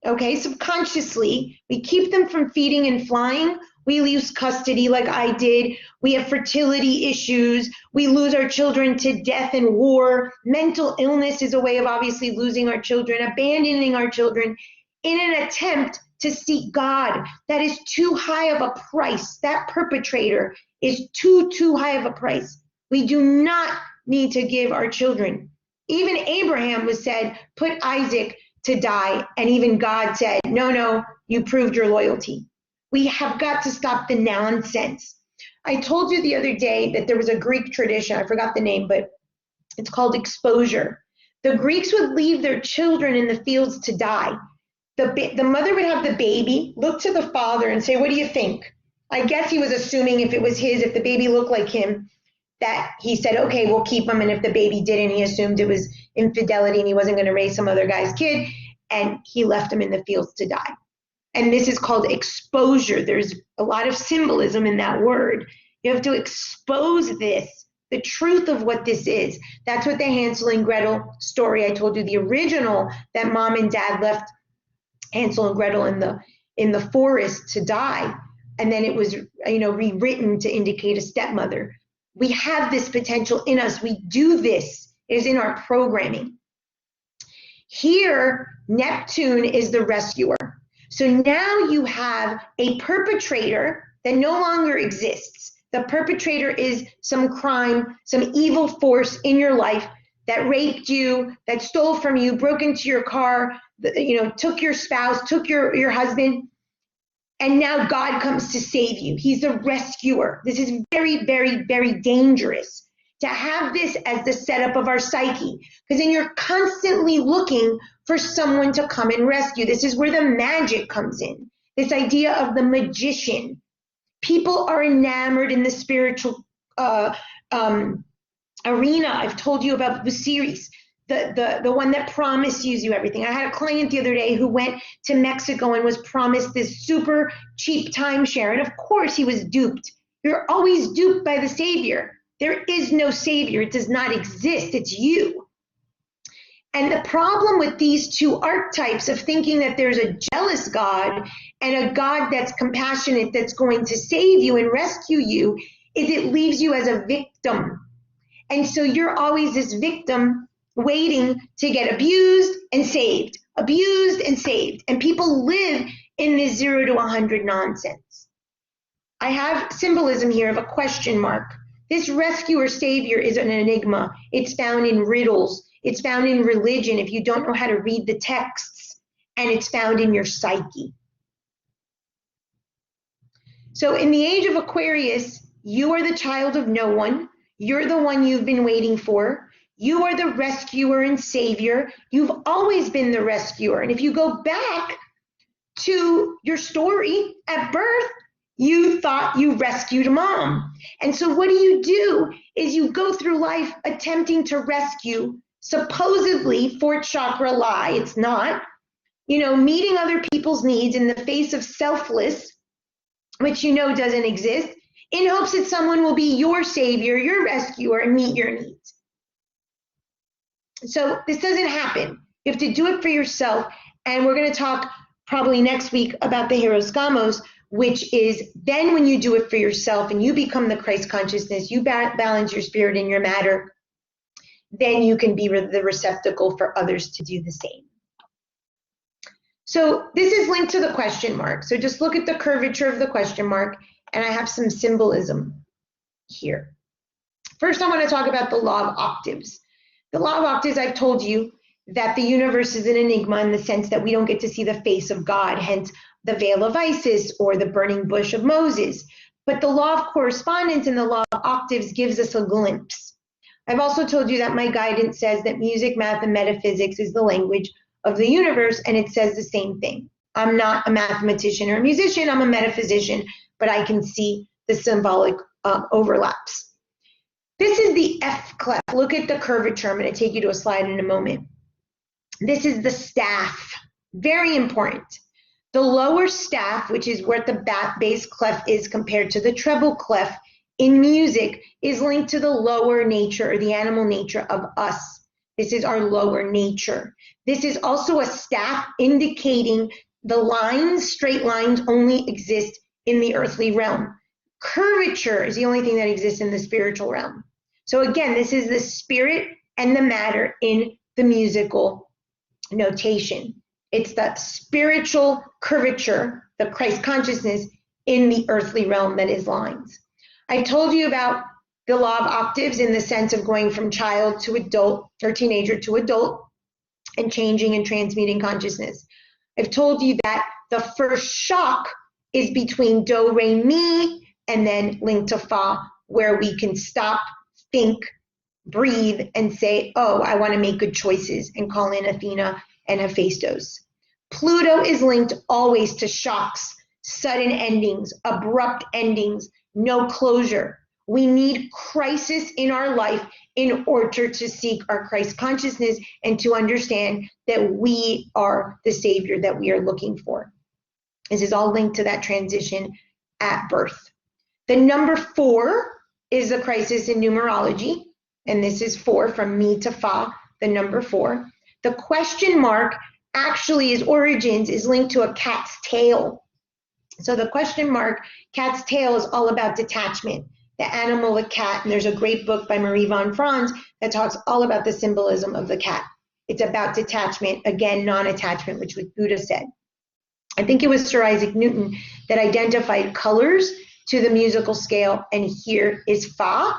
okay, subconsciously. We keep them from feeding and flying. We lose custody like I did. We have fertility issues. We lose our children to death and war. Mental illness is a way of obviously losing our children, abandoning our children in an attempt to seek God. That is too high of a price. That perpetrator is too high of a price. We do not need to give our children. Even Abraham was said, put Isaac to die, and even God said, no, you proved your loyalty. We have got to stop the nonsense. I told you the other day that there was a Greek tradition, I forgot the name, but it's called exposure. The Greeks would leave their children in the fields to die. The mother would have the baby, look to the father and say, what do you think? I guess he was assuming if it was his, if the baby looked like him, that he said, okay, we'll keep him. And if the baby didn't, he assumed it was infidelity and he wasn't going to raise some other guy's kid. And he left him in the fields to die. And this is called exposure. There's a lot of symbolism in that word. You have to expose this, the truth of what this is. That's what the Hansel and Gretel story I told you, the original, that mom and dad left Hansel and Gretel in the forest to die. And then it was, rewritten to indicate a stepmother. We have this potential in us. We do this. It is in our programming. Here, Neptune is the rescuer. So now you have a perpetrator that no longer exists. The perpetrator is some crime, some evil force in your life that raped you, that stole from you, broke into your car, took your spouse, took your husband, and now God comes to save you. He's the rescuer. This is very, very, very dangerous to have this as the setup of our psyche, because then you're constantly looking for someone to come and rescue. This is where the magic comes in, this idea of the magician. People are enamored in the spiritual arena. I've told you about the series, the one that promises you everything. I had a client the other day who went to Mexico and was promised this super cheap timeshare, and of course he was duped. You're always duped by the savior. There is no savior. It does not exist. It's you. And the problem with these two archetypes of thinking that there's a jealous God and a God that's compassionate, that's going to save you and rescue you, is it leaves you as a victim. And so you're always this victim waiting to get abused and saved, abused and saved. And people live in this 0 to 100 nonsense. I have symbolism here of a question mark. This rescuer savior is an enigma. It's found in riddles. It's found in religion if you don't know how to read the texts, and it's found in your psyche. So in the age of Aquarius, you are the child of no one. You're the one you've been waiting for. You are the rescuer and savior. You've always been the rescuer. And if you go back to your story at birth, you thought you rescued mom. And so what do is you go through life attempting to rescue supposedly fourth chakra lie. It's not, meeting other people's needs in the face of selfless, which doesn't exist, in hopes that someone will be your savior, your rescuer, and meet your needs. So this doesn't happen. You have to do it for yourself. And we're going to talk probably next week about the Hieros Gamos, which is then when you do it for yourself and you become the Christ consciousness, you balance your spirit and your matter, then you can be the receptacle for others to do the same. So this is linked to the question mark. So just look at the curvature of the question mark, and I have some symbolism here. First, I want to talk about the Law of Octaves. The Law of Octaves, I've told you that the universe is an enigma in the sense that we don't get to see the face of God, hence the veil of Isis or the burning bush of Moses. But the Law of Correspondence and the Law of Octaves gives us a glimpse. I've also told you that my guidance says that music, math, and metaphysics is the language of the universe, and it says the same thing. I'm not a mathematician or a musician, I'm a metaphysician, but I can see the symbolic overlaps. This is the F clef. Look at the curvature. I'm going to take you to a slide in a moment. This is the staff. Very important. The lower staff, which is where the bass clef is compared to the treble clef in music, is linked to the lower nature or the animal nature of us. This is our lower nature. This is also a staff indicating the lines, straight lines, only exist in the earthly realm. Curvature is the only thing that exists in the spiritual realm. So again, this is the spirit and the matter in the musical notation. It's the spiritual curvature, the Christ consciousness in the earthly realm that is lines. I told you about the Law of Octaves in the sense of going from child to adult or teenager to adult and changing and transmuting consciousness. I've told you that the first shock is between do, re, mi, and then linked to fa, where we can stop, think, breathe, and say, oh, I want to make good choices, and call in Athena and Hephaestus. Pluto is linked always to shocks, sudden endings, abrupt endings, no closure. We need crisis in our life in order to seek our Christ consciousness and to understand that we are the Savior that we are looking for. This is all linked to that transition at birth. The number 4 is a crisis in numerology, and this is 4 from mi to fa, the number 4. The question mark actually is origins is linked to a cat's tail. So the question mark, cat's tail, is all about detachment, the animal, the cat, and there's a great book by Marie von Franz that talks all about the symbolism of the cat. It's about detachment, again, non-attachment, which was Buddha said. I think it was Sir Isaac Newton that identified colors to the musical scale, and here is Fa,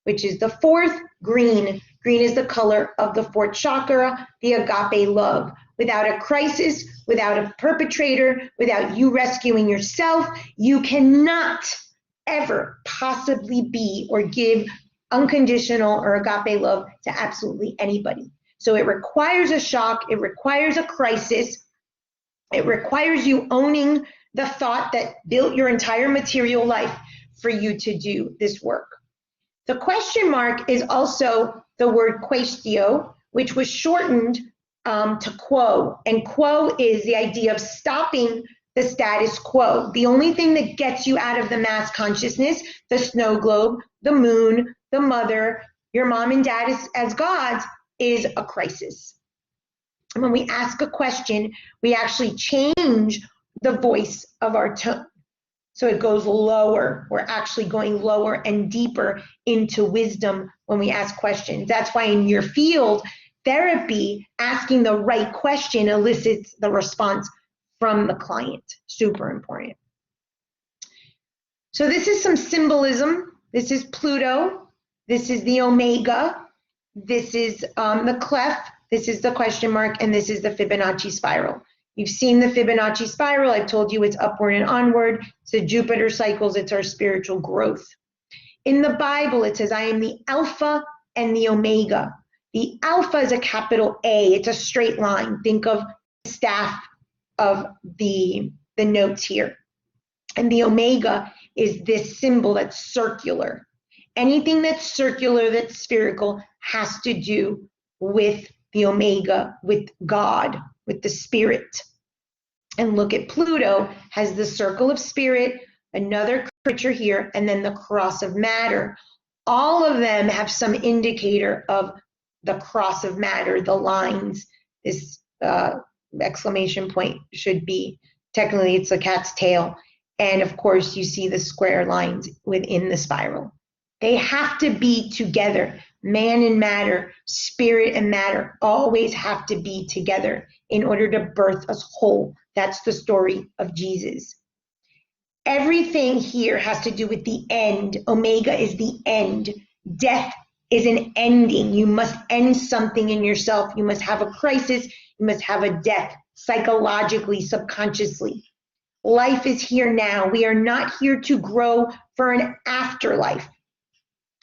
which is the fourth. Green. Green is the color of the fourth chakra, the agape love. Without a crisis, without a perpetrator, without you rescuing yourself, you cannot ever possibly be or give unconditional or agape love to absolutely anybody. So it requires a shock, it requires a crisis, it requires you owning the thought that built your entire material life for you to do this work. The question mark is also the word quaestio, which was shortened to quo. And quo is the idea of stopping the status quo. The only thing that gets you out of the mass consciousness, the snow globe, the moon, the mother, your mom and dad as gods, is a crisis. And when we ask a question, we actually change the voice of our tone. So it goes lower. We're actually going lower and deeper into wisdom when we ask questions. That's why in your field, therapy, asking the right question elicits the response from the client. Super important. So this is some symbolism. This is Pluto. This is the Omega. This is the clef. This is the question mark. And this is the Fibonacci spiral. You've seen the Fibonacci spiral. I've told you it's upward and onward. It's the Jupiter cycles. It's our spiritual growth. In the Bible, it says, I am the Alpha and the Omega. The Alpha is a capital A. It's a straight line. Think of the staff of the notes here. And the Omega is this symbol that's circular. Anything that's circular, that's spherical, has to do with the Omega, with God, with the spirit. And look at Pluto, has the circle of spirit, another creature here, and then the cross of matter. All of them have some indicator of the cross of matter, the lines. This exclamation point should be, technically it's a cat's tail. And of course you see the square lines within the spiral. They have to be together. Man and matter, spirit and matter always have to be together in order to birth us whole. That's the story of Jesus. Everything here has to do with the end. Omega is the end. Death is an ending. You must end something in yourself. You must have a crisis. You must have a death, psychologically, subconsciously. Life is here now. We are not here to grow for an afterlife.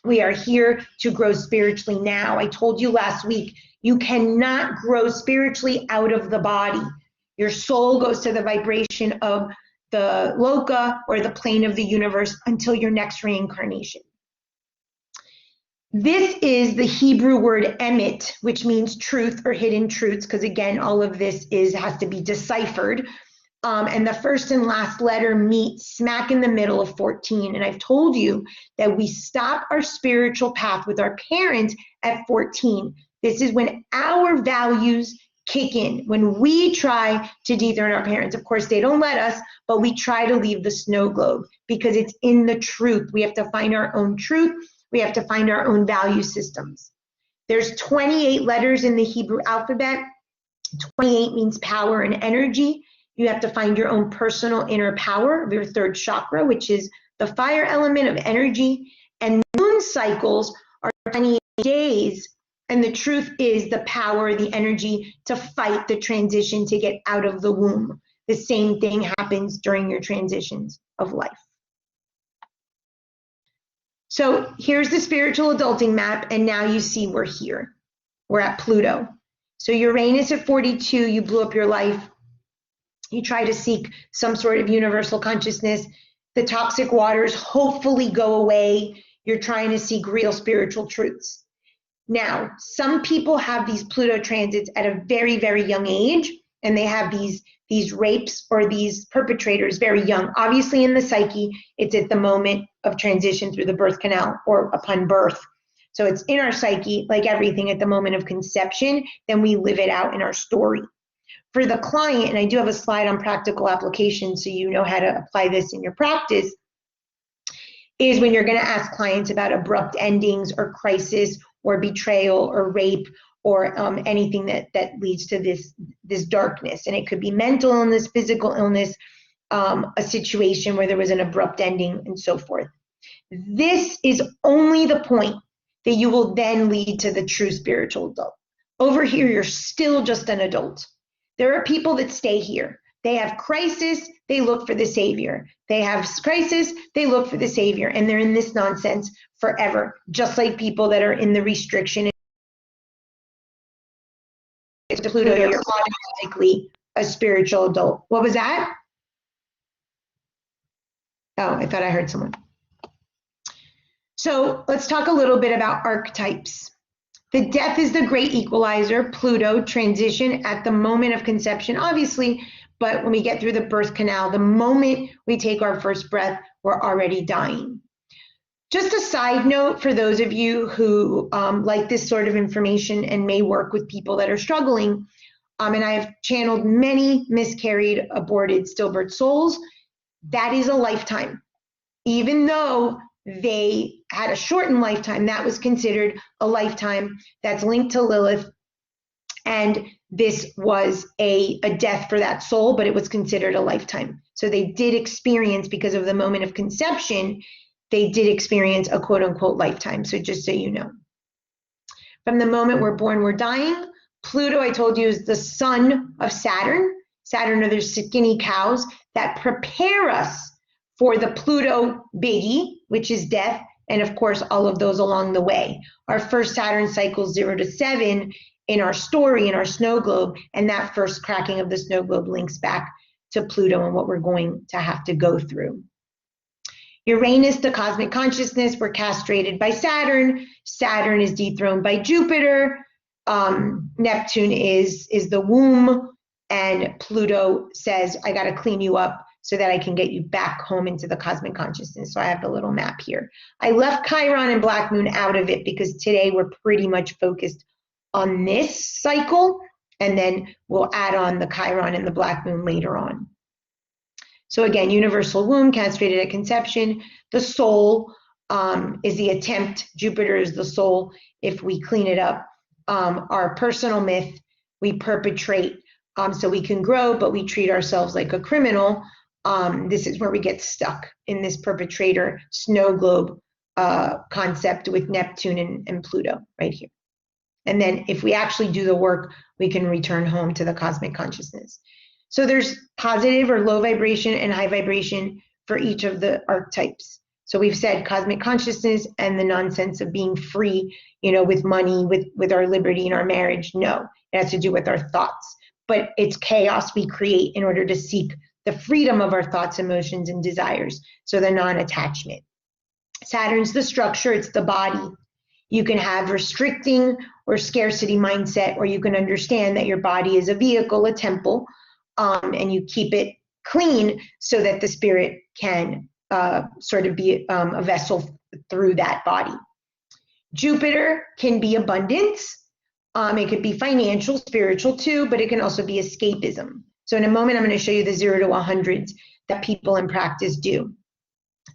We are here to grow spiritually now. I told you last week, you cannot grow spiritually out of the body. Your soul goes to the vibration of the loka or the plane of the universe until your next reincarnation. This is the Hebrew word emet, which means truth or hidden truths, because again, all of this has to be deciphered. And the first and last letter meet smack in the middle of 14. And I've told you that we stop our spiritual path with our parents at 14. This is when our values kick in, when we try to dethrone our parents. Of course, they don't let us, but we try to leave the snow globe because it's in the truth. We have to find our own truth. We have to find our own value systems. There's 28 letters in the Hebrew alphabet. 28 means power and energy. You have to find your own personal inner power of your third chakra, which is the fire element of energy. And moon cycles are 28 days. And the truth is the power, the energy to fight the transition to get out of the womb. The same thing happens during your transitions of life. So here's the spiritual adulting map. And now you see we're here. We're at Pluto. So Uranus at 42, you blew up your life. You try to seek some sort of universal consciousness. The toxic waters hopefully go away. You're trying to seek real spiritual truths. Now, some people have these Pluto transits at a very, very young age, and they have these rapes or these perpetrators very young. Obviously, in the psyche, it's at the moment of transition through the birth canal or upon birth. So it's in our psyche, like everything, at the moment of conception, then we live it out in our story. For the client, and I do have a slide on practical application so you know how to apply this in your practice, is when you're going to ask clients about abrupt endings or crisis or betrayal or rape or anything that leads to this darkness. And it could be mental illness, physical illness, a situation where there was an abrupt ending, and so forth. This is only the point that you will then lead to the true spiritual adult. Over here, you're still just an adult. There are people that stay here. They have crisis, they look for the savior. They have crisis, they look for the savior, and they're in this nonsense forever, just like people that are in the restriction. Pluto, you're automatically a spiritual adult. What was that? Oh, I thought I heard someone. So let's talk a little bit about archetypes. The death is the great equalizer, Pluto, transition at the moment of conception, obviously, but when we get through the birth canal, the moment we take our first breath, we're already dying. Just a side note for those of you who like this sort of information and may work with people that are struggling, and I've channeled many miscarried, aborted, stillbirth souls, that is a lifetime. Even though they had a shortened lifetime, that was considered a lifetime. That's linked to Lilith. And this was a death for that soul, but it was considered a lifetime. So they did experience, because of the moment of conception, they did experience a quote unquote lifetime. So just so you know. From the moment we're born, we're dying. Pluto, I told you, is the son of Saturn. Saturn are those skinny cows that prepare us for the Pluto biggie, which is death, and of course, all of those along the way. Our first Saturn cycle 0 to 7 in our story, in our snow globe, and that first cracking of the snow globe links back to Pluto and what we're going to have to go through. Uranus, the cosmic consciousness, we're castrated by Saturn. Saturn is dethroned by Jupiter. Neptune is the womb, and Pluto says, I got to clean you up so that I can get you back home into the cosmic consciousness. So I have the little map here. I left Chiron and Black Moon out of it because today we're pretty much focused on this cycle, and then we'll add on the Chiron and the Black Moon later on. So again, universal womb, castrated at conception. The soul is the attempt. Jupiter is the soul. If we clean it up, our personal myth, we perpetrate so we can grow, but we treat ourselves like a criminal. This is where we get stuck in this perpetrator snow globe concept with Neptune and Pluto right here. And then if we actually do the work, we can return home to the cosmic consciousness. So there's positive or low vibration and high vibration for each of the archetypes. So we've said cosmic consciousness and the nonsense of being free, you know, with money, with our liberty and our marriage. No, it has to do with our thoughts. But it's chaos we create in order to seek the freedom of our thoughts, emotions, and desires. So the non-attachment. Saturn's the structure, it's the body. You can have restricting or scarcity mindset, or you can understand that your body is a vehicle, a temple, and you keep it clean so that the spirit can sort of be a vessel through that body. Jupiter can be abundance. It could be financial, spiritual too, but it can also be escapism. So in a moment, I'm going to show you the 0 to 100s that people in practice do.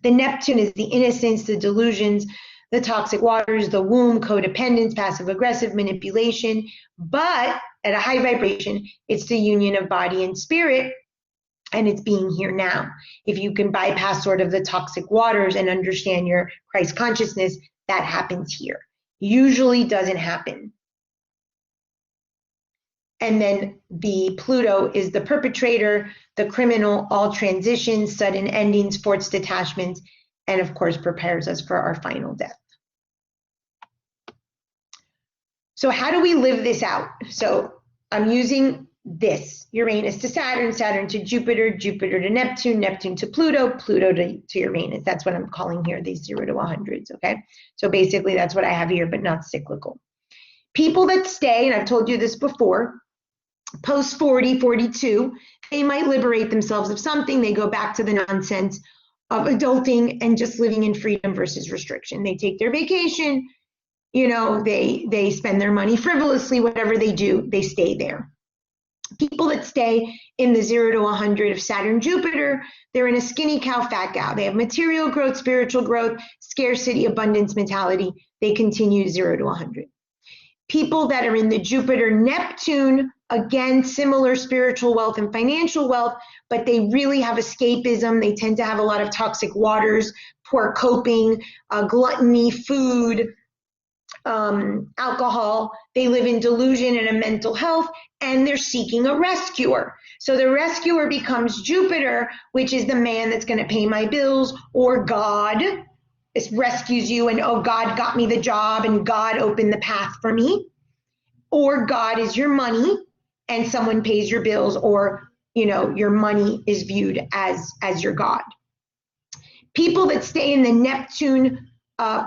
The Neptune is the innocence, the delusions, the toxic waters, the womb, codependence, passive-aggressive manipulation. But at a high vibration, it's the union of body and spirit, and it's being here now. If you can bypass sort of the toxic waters and understand your Christ consciousness, that happens here. Usually doesn't happen. And then the Pluto is the perpetrator, the criminal, all transitions, sudden endings, forced detachments, and of course prepares us for our final death. So how do we live this out? So I'm using this, Uranus to Saturn, Saturn to Jupiter, Jupiter to Neptune, Neptune to Pluto, Pluto to Uranus. That's what I'm calling here, these 0 to 100s, okay? So basically that's what I have here, but not cyclical. People that stay, and I've told you this before, post 40, 42, they might liberate themselves of something. They go back to the nonsense of adulting and just living in freedom versus restriction. They take their vacation, you know, they spend their money frivolously, whatever they do, they stay there. People that stay in the 0 to 100 of Saturn, Jupiter, they're in a skinny cow, fat cow. They have material growth, spiritual growth, scarcity, abundance mentality. They continue 0 to 100. People that are in the Jupiter Neptune, again, similar spiritual wealth and financial wealth, but they really have escapism. They tend to have a lot of toxic waters, poor coping, gluttony, food, alcohol. They live in delusion and a mental health, and they're seeking a rescuer. So the rescuer becomes Jupiter, which is the man that's going to pay my bills, or God. It rescues you, and oh, God got me the job, and God opened the path for me. Or God is your money, and someone pays your bills, or your money is viewed as your God. People that stay in the Neptune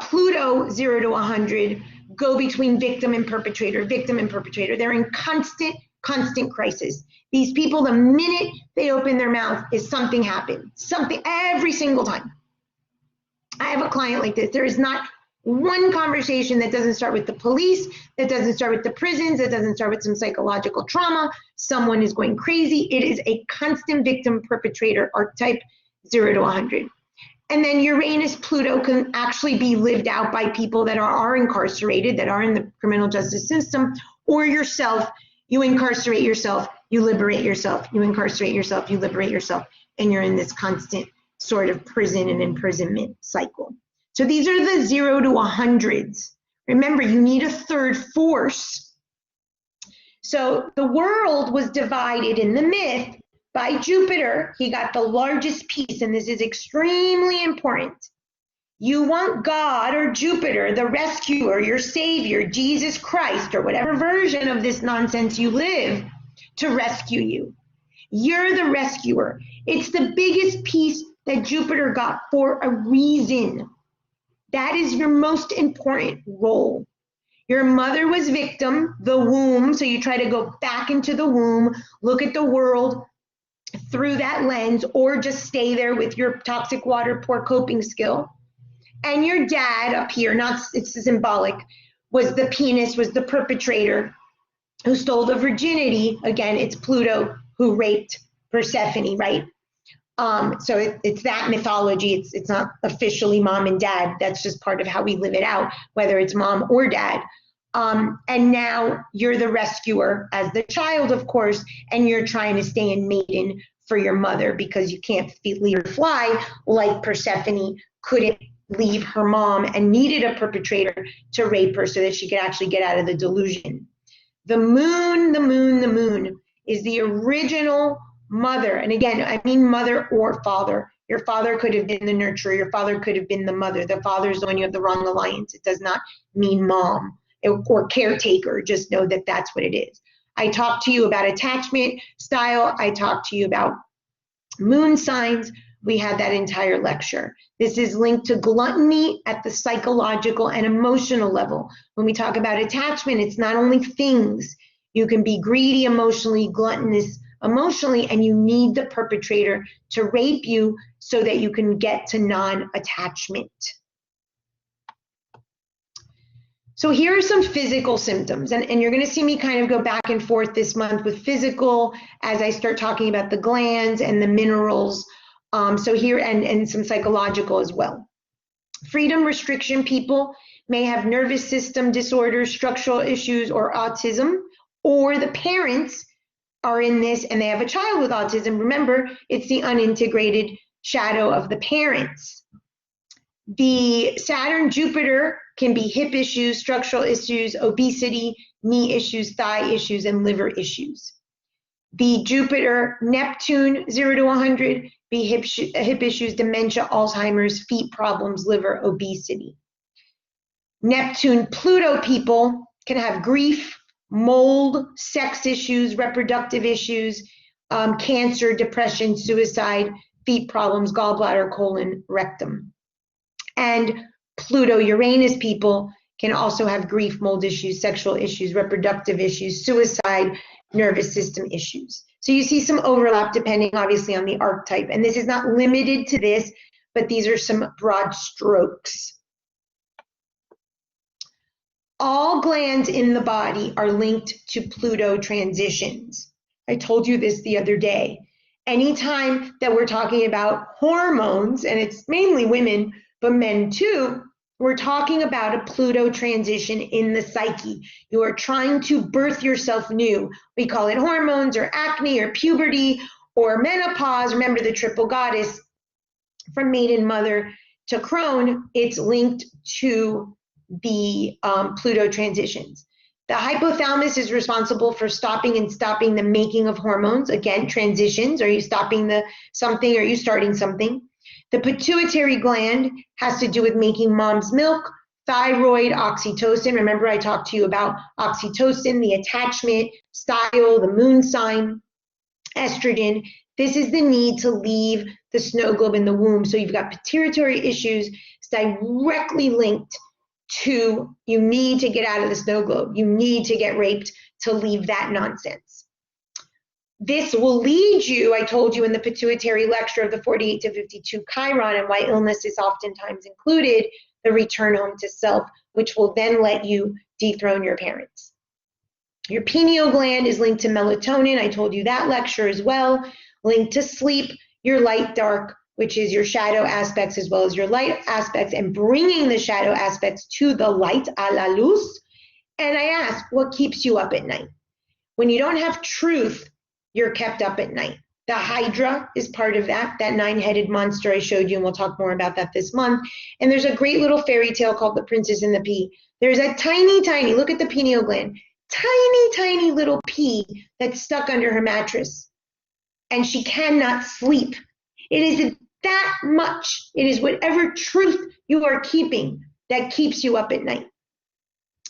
Pluto 0 to 100 go between victim and perpetrator, victim and perpetrator. They're in constant crisis. These people, the minute they open their mouth, is something happened. Something every single time. I have a client like this. There is not one conversation that doesn't start with the police, that doesn't start with the prisons, that doesn't start with some psychological trauma. Someone is going crazy. It is a constant victim perpetrator archetype 0 to 100. And then Uranus, Pluto can actually be lived out by people that are incarcerated, that are in the criminal justice system, or yourself. You incarcerate yourself, you liberate yourself, you incarcerate yourself, you liberate yourself, and you're in this constant sort of prison and imprisonment cycle. So these are the 0 to 100s. Remember, you need a third force. So the world was divided in the myth by Jupiter. He got the largest piece, and this is extremely important. You want God or Jupiter, the rescuer, your savior, Jesus Christ, or whatever version of this nonsense you live, to rescue you. You're the rescuer. It's the biggest piece that Jupiter got for a reason. That is your most important role. Your mother was victim, the womb, so you try to go back into the womb, look at the world through that lens, or just stay there with your toxic water, poor coping skill. And your dad up here, it's symbolic, was the penis, was the perpetrator who stole the virginity. Again, it's Pluto who raped Persephone, right? So it's that mythology. It's not officially mom and dad. That's just part of how we live it out, whether it's mom or dad. And now you're the rescuer as the child, of course, and you're trying to stay in maiden for your mother because you can't leave her fly like Persephone couldn't leave her mom and needed a perpetrator to rape her so that she could actually get out of the delusion. The moon is the original mother. And again, I mean mother or father. Your father could have been the nurturer. Your father could have been the mother. The father is when you have the wrong alliance. It does not mean mom or caretaker. Just know that that's what it is. I talked to you about attachment style. I talked to you about moon signs. We had that entire lecture. This is linked to gluttony at the psychological and emotional level. When we talk about attachment, it's not only things. You can be greedy emotionally, gluttonous emotionally, and you need the perpetrator to rape you so that you can get to non-attachment. So here are some physical symptoms, and you're going to see me kind of go back and forth this month with physical as I start talking about the glands and the minerals. So here, and some psychological as well. Freedom restriction people may have nervous system disorders, structural issues, or autism, or the parents are in this and they have a child with autism. Remember, it's the unintegrated shadow of the parents. The Saturn Jupiter can be hip issues, structural issues, obesity, knee issues, thigh issues, and liver issues. The Jupiter Neptune 0 to 100 be hip issues, dementia, Alzheimer's, feet problems, liver, obesity. Neptune Pluto people can have grief, mold, sex issues, reproductive issues, cancer, depression, suicide, feet problems, gallbladder, colon, rectum. And Pluto Uranus people can also have grief, mold issues, sexual issues, reproductive issues, suicide, nervous system issues. So you see some overlap depending obviously on the archetype. And this is not limited to this, but these are some broad strokes. All glands in the body are linked to Pluto transitions. I told you this the other day. Anytime that we're talking about hormones, and it's mainly women, but men too, We're talking about a Pluto transition in the psyche. You are trying to birth yourself new. We call it hormones or acne or puberty or menopause. Remember the triple goddess from maiden mother to crone. It's linked to the Pluto transitions. The hypothalamus is responsible for stopping the making of hormones. Again, transitions. Are you stopping something? Are you starting something? The pituitary gland has to do with making mom's milk. Thyroid, oxytocin. Remember I talked to you about oxytocin, the attachment style, the moon sign. Estrogen. This is the need to leave the snow globe in the womb. So you've got pituitary issues. It's directly linked to you need to get out of the snow globe. You need to get raped to leave that nonsense. This will lead you, I told you in the pituitary lecture of the 48 to 52 Chiron and why illness is oftentimes included, the return home to self, which will then let you dethrone your parents. Your pineal gland is linked to melatonin. I told you that lecture as well. Linked to sleep, your light dark, which is your shadow aspects as well as your light aspects, and bringing the shadow aspects to the light, a la luz. And I ask, what keeps you up at night? When you don't have truth, you're kept up at night. The Hydra is part of that 9-headed monster I showed you, and we'll talk more about that this month. And there's a great little fairy tale called The Princess and the Pea. There's a tiny, look at the pineal gland, tiny little pea that's stuck under her mattress. And she cannot sleep. It is that much. It is whatever truth you are keeping that keeps you up at night.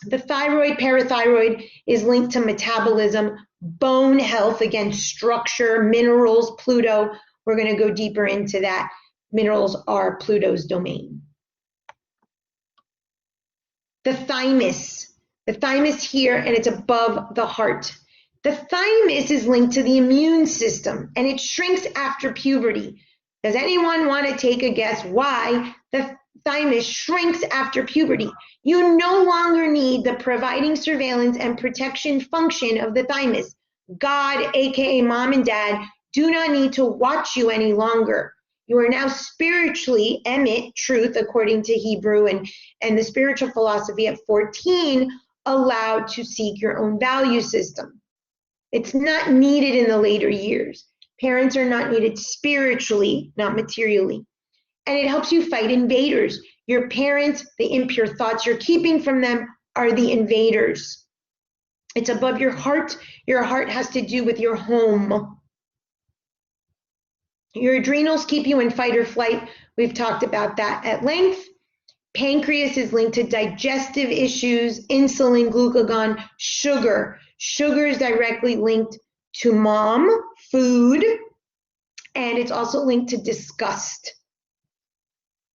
The thyroid, parathyroid is linked to metabolism, bone health, again, structure, minerals, Pluto. We're going to go deeper into that. Minerals are Pluto's domain. The thymus here, and it's above the heart. The thymus is linked to the immune system, and it shrinks after puberty. Does anyone want to take a guess why the thymus shrinks after puberty? You no longer need the providing surveillance and protection function of the thymus. God, aka mom and dad, do not need to watch you any longer. You are now spiritually emit truth according to Hebrew and the spiritual philosophy at 14, allowed to seek your own value system. It's not needed in the later years. Parents are not needed spiritually, not materially. And it helps you fight invaders. Your parents, the impure thoughts you're keeping from them, are the invaders. It's above your heart. Your heart has to do with your home. Your adrenals keep you in fight or flight. We've talked about that at length. Pancreas is linked to digestive issues, insulin, glucagon, sugar. Sugar is directly linked to mom, food, and it's also linked to disgust.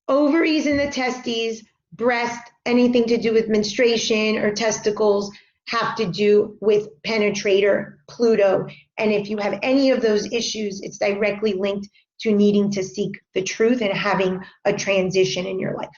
Ovaries and the testes, breast, anything to do with menstruation or testicles have to do with Perpetrator, Pluto. And if you have any of those issues, it's directly linked to needing to seek the truth and having a transition in your life.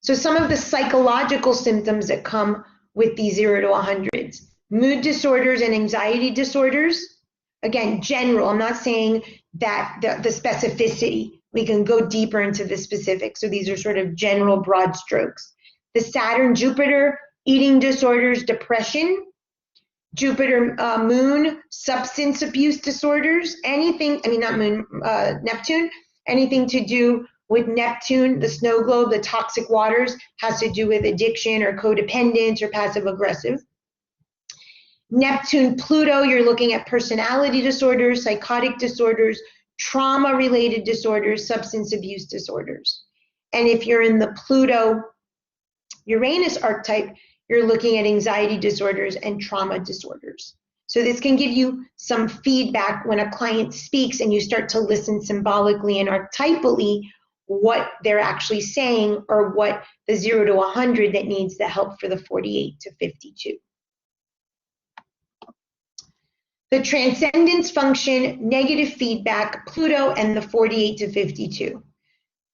So some of the psychological symptoms that come with these 0 to 100s, mood disorders and anxiety disorders. Again, general, I'm not saying that the specificity, we can go deeper into the specifics. So these are sort of general broad strokes. The Saturn, Jupiter, eating disorders, depression, Jupiter, moon, substance abuse disorders, anything, Neptune, anything to do with Neptune, the snow globe, the toxic waters, has to do with addiction or codependence or passive aggressive. Neptune, Pluto, you're looking at personality disorders, psychotic disorders, trauma-related disorders, substance abuse disorders. And if you're in the Pluto, Uranus archetype, you're looking at anxiety disorders and trauma disorders. So this can give you some feedback when a client speaks and you start to listen symbolically and archetypally what they're actually saying, or what the 0 to 100 that needs the help for the 48 to 52. The Transcendence Function, negative feedback, Pluto, and the 48 to 52.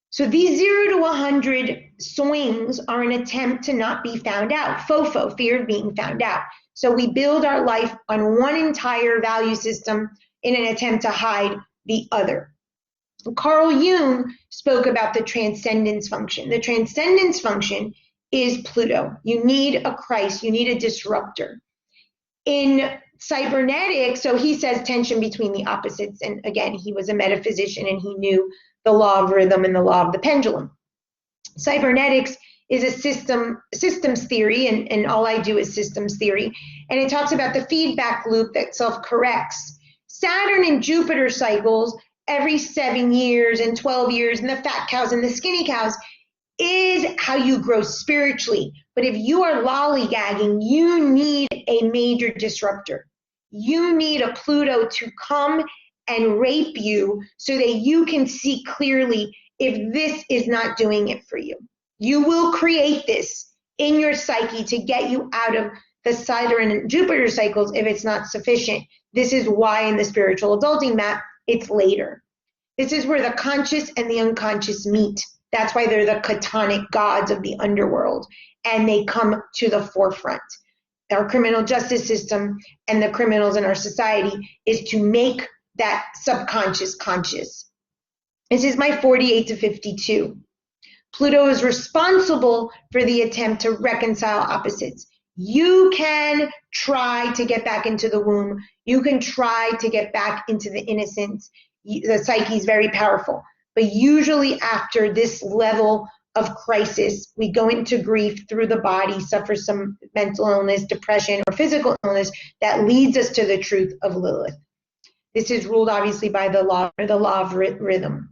So these 0 to 100 swings are an attempt to not be found out, FOFO, fear of being found out. So we build our life on one entire value system in an attempt to hide the other. Carl Jung spoke about the transcendence function. The transcendence function is Pluto. You need a Christ, you need a disruptor. In cybernetics, so he says tension between the opposites. And again, he was a metaphysician and he knew the law of rhythm and the law of the pendulum. Cybernetics is a systems theory, and all I do is systems theory. And it talks about the feedback loop that self-corrects. Saturn and Jupiter cycles every 7 years and 12 years, and the fat cows and the skinny cows is how you grow spiritually. But if you are lollygagging, you need a major disruptor. You need a Pluto to come and rape you so that you can see clearly if this is not doing it for you. You will create this in your psyche to get you out of the Saturn and Jupiter cycles if it's not sufficient. This is why in the spiritual adulting map, it's later. This is where the conscious and the unconscious meet. That's why they're the chthonic gods of the underworld, and they come to the forefront. Our criminal justice system and the criminals in our society is to make that subconscious conscious. This is my 48 to 52. Pluto is responsible for the attempt to reconcile opposites. You can try to get back into the womb. You can try to get back into the innocence. The psyche is very powerful. But usually after this level of crisis, we go into grief through the body, suffer some mental illness, depression, or physical illness that leads us to the truth of Lilith. This is ruled obviously by the law of rhythm.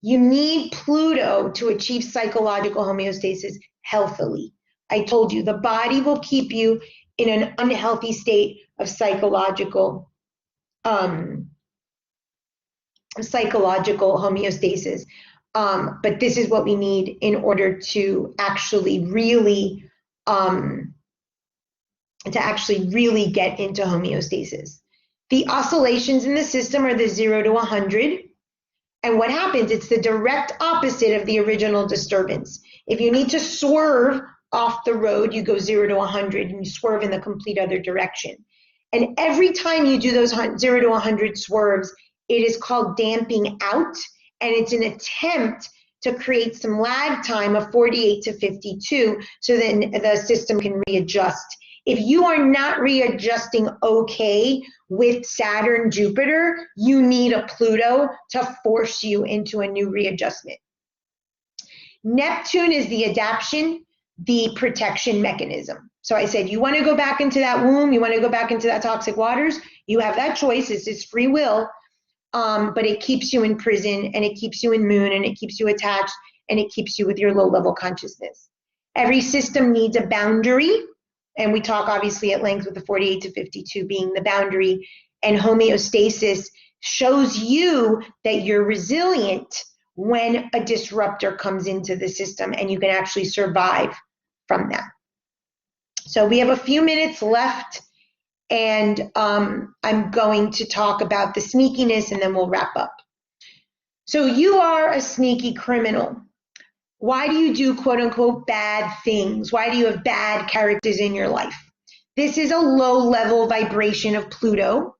You need Pluto to achieve psychological homeostasis healthily. I told you the body will keep you in an unhealthy state of psychological homeostasis. But this is what we need in order to actually really get into homeostasis. The oscillations in the system are the 0 to 100. And what happens, it's the direct opposite of the original disturbance. If you need to swerve off the road, you go 0 to 100 and you swerve in the complete other direction. And every time you do those 0 to 100 swerves, it is called damping out, and it's an attempt to create some lag time of 48 to 52 so then the system can readjust. If you are not readjusting okay with Saturn, Jupiter, you need a Pluto to force you into a new readjustment. Neptune is the adaptation, the protection mechanism. So I said, you want to go back into that womb, you want to go back into that toxic waters, you have that choice, it's free will, but it keeps you in prison, and it keeps you in moon, and it keeps you attached, and it keeps you with your low-level consciousness. Every system needs a boundary, and we talk obviously at length with the 48 to 52 being the boundary, and homeostasis shows you that you're resilient when a disruptor comes into the system and you can actually survive from that. So we have a few minutes left, and I'm going to talk about the sneakiness and then we'll wrap up. So you are a sneaky criminal. Why do you do quote unquote bad things? Why do you have bad characters in your life? This is a low level vibration of Pluto.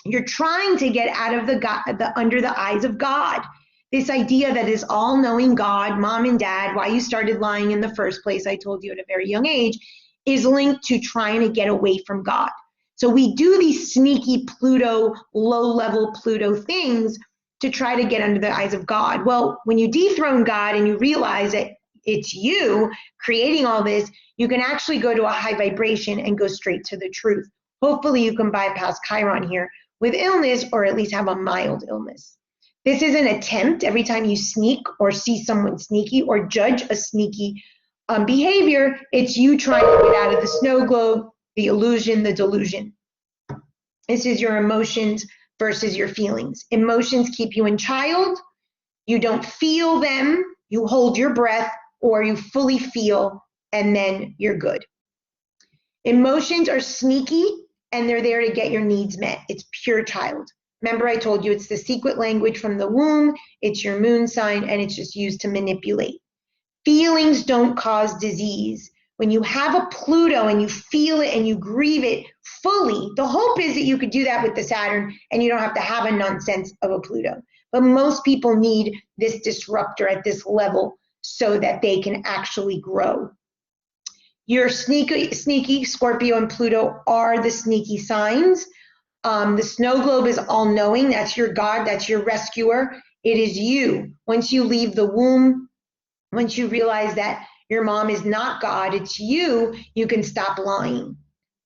You're trying to get out of under the eyes of God. This idea that is all-knowing God, mom and dad, why you started lying in the first place, I told you at a very young age, is linked to trying to get away from God. So we do these sneaky Pluto, low-level Pluto things to try to get under the eyes of God. Well, when you dethrone God and you realize that it's you creating all this, you can actually go to a high vibration and go straight to the truth. Hopefully you can bypass Chiron here with illness, or at least have a mild illness. This is an attempt every time you sneak or see someone sneaky or judge a sneaky behavior, it's you trying to get out of the snow globe, the illusion, the delusion. This is your emotions versus your feelings. Emotions keep you in child. You don't feel them. You hold your breath, or you fully feel, and then you're good. Emotions are sneaky, and they're there to get your needs met. It's pure child. Remember I told you it's the secret language from the womb, it's your moon sign, and it's just used to manipulate. Feelings don't cause disease. When you have a Pluto and you feel it and you grieve it fully, the hope is that you could do that with the Saturn and you don't have to have a nonsense of a Pluto. but most people need this disruptor at this level so that they can actually grow. Your sneaky Scorpio and Pluto are the sneaky signs. The snow globe is all-knowing. That's your God. That's your rescuer. It is you. Once you leave the womb, once you realize that your mom is not God, it's you, you can stop lying.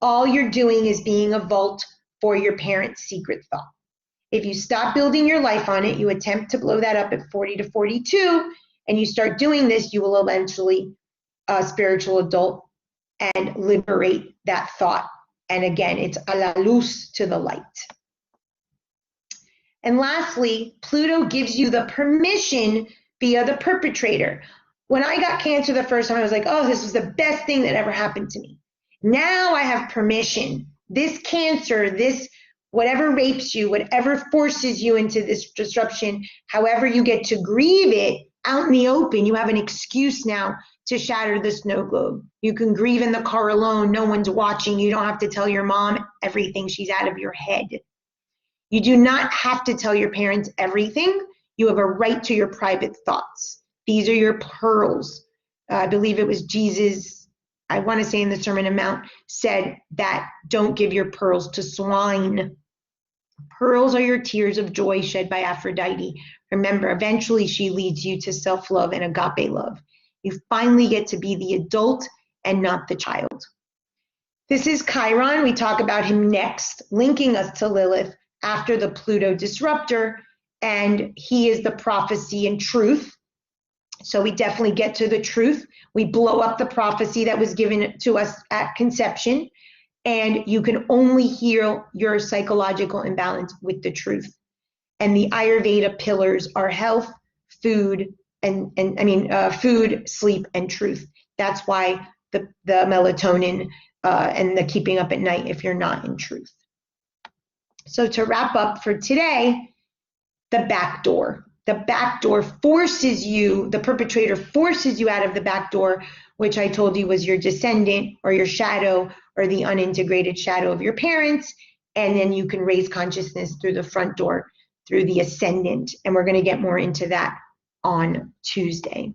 All you're doing is being a vault for your parents' secret thought. If you stop building your life on it, you attempt to blow that up at 40 to 42, and you start doing this, you will eventually spiritual adult and liberate that thought. And again, it's a la luz, to the light. And lastly, Pluto gives you the permission via the Perpetrator. When I got Cancer the first time, I was like, oh, this was the best thing that ever happened to me. Now I have permission. This Cancer, this whatever rapes you, whatever forces you into this disruption, however you get to grieve it out in the open, you have an excuse now to shatter the snow globe. You can grieve in the car alone. No one's watching. You don't have to tell your mom everything. She's out of your head. You do not have to tell your parents everything. You have a right to your private thoughts. These are your pearls. I believe it was Jesus, I want to say in the Sermon on the Mount, said that don't give your pearls to swine. Pearls are your tears of joy shed by Aphrodite. Remember, eventually she leads you to self-love and agape love. You finally get to be the adult and not the child. This is Chiron. We talk about him next, linking us to Lilith after the Pluto disruptor, and he is the prophecy and truth. So we definitely get to the truth. We blow up the prophecy that was given to us at conception, and you can only heal your psychological imbalance with the truth. And the Ayurveda pillars are health, food, food, sleep, and truth. That's why the melatonin and the keeping up at night if you're not in truth. So to wrap up for today, the back door. The back door forces you, the Perpetrator forces you out of the back door, which I told you was your descendant or your shadow or the unintegrated shadow of your parents. And then you can raise consciousness through the front door, through the ascendant. And we're going to get more into that on Tuesday.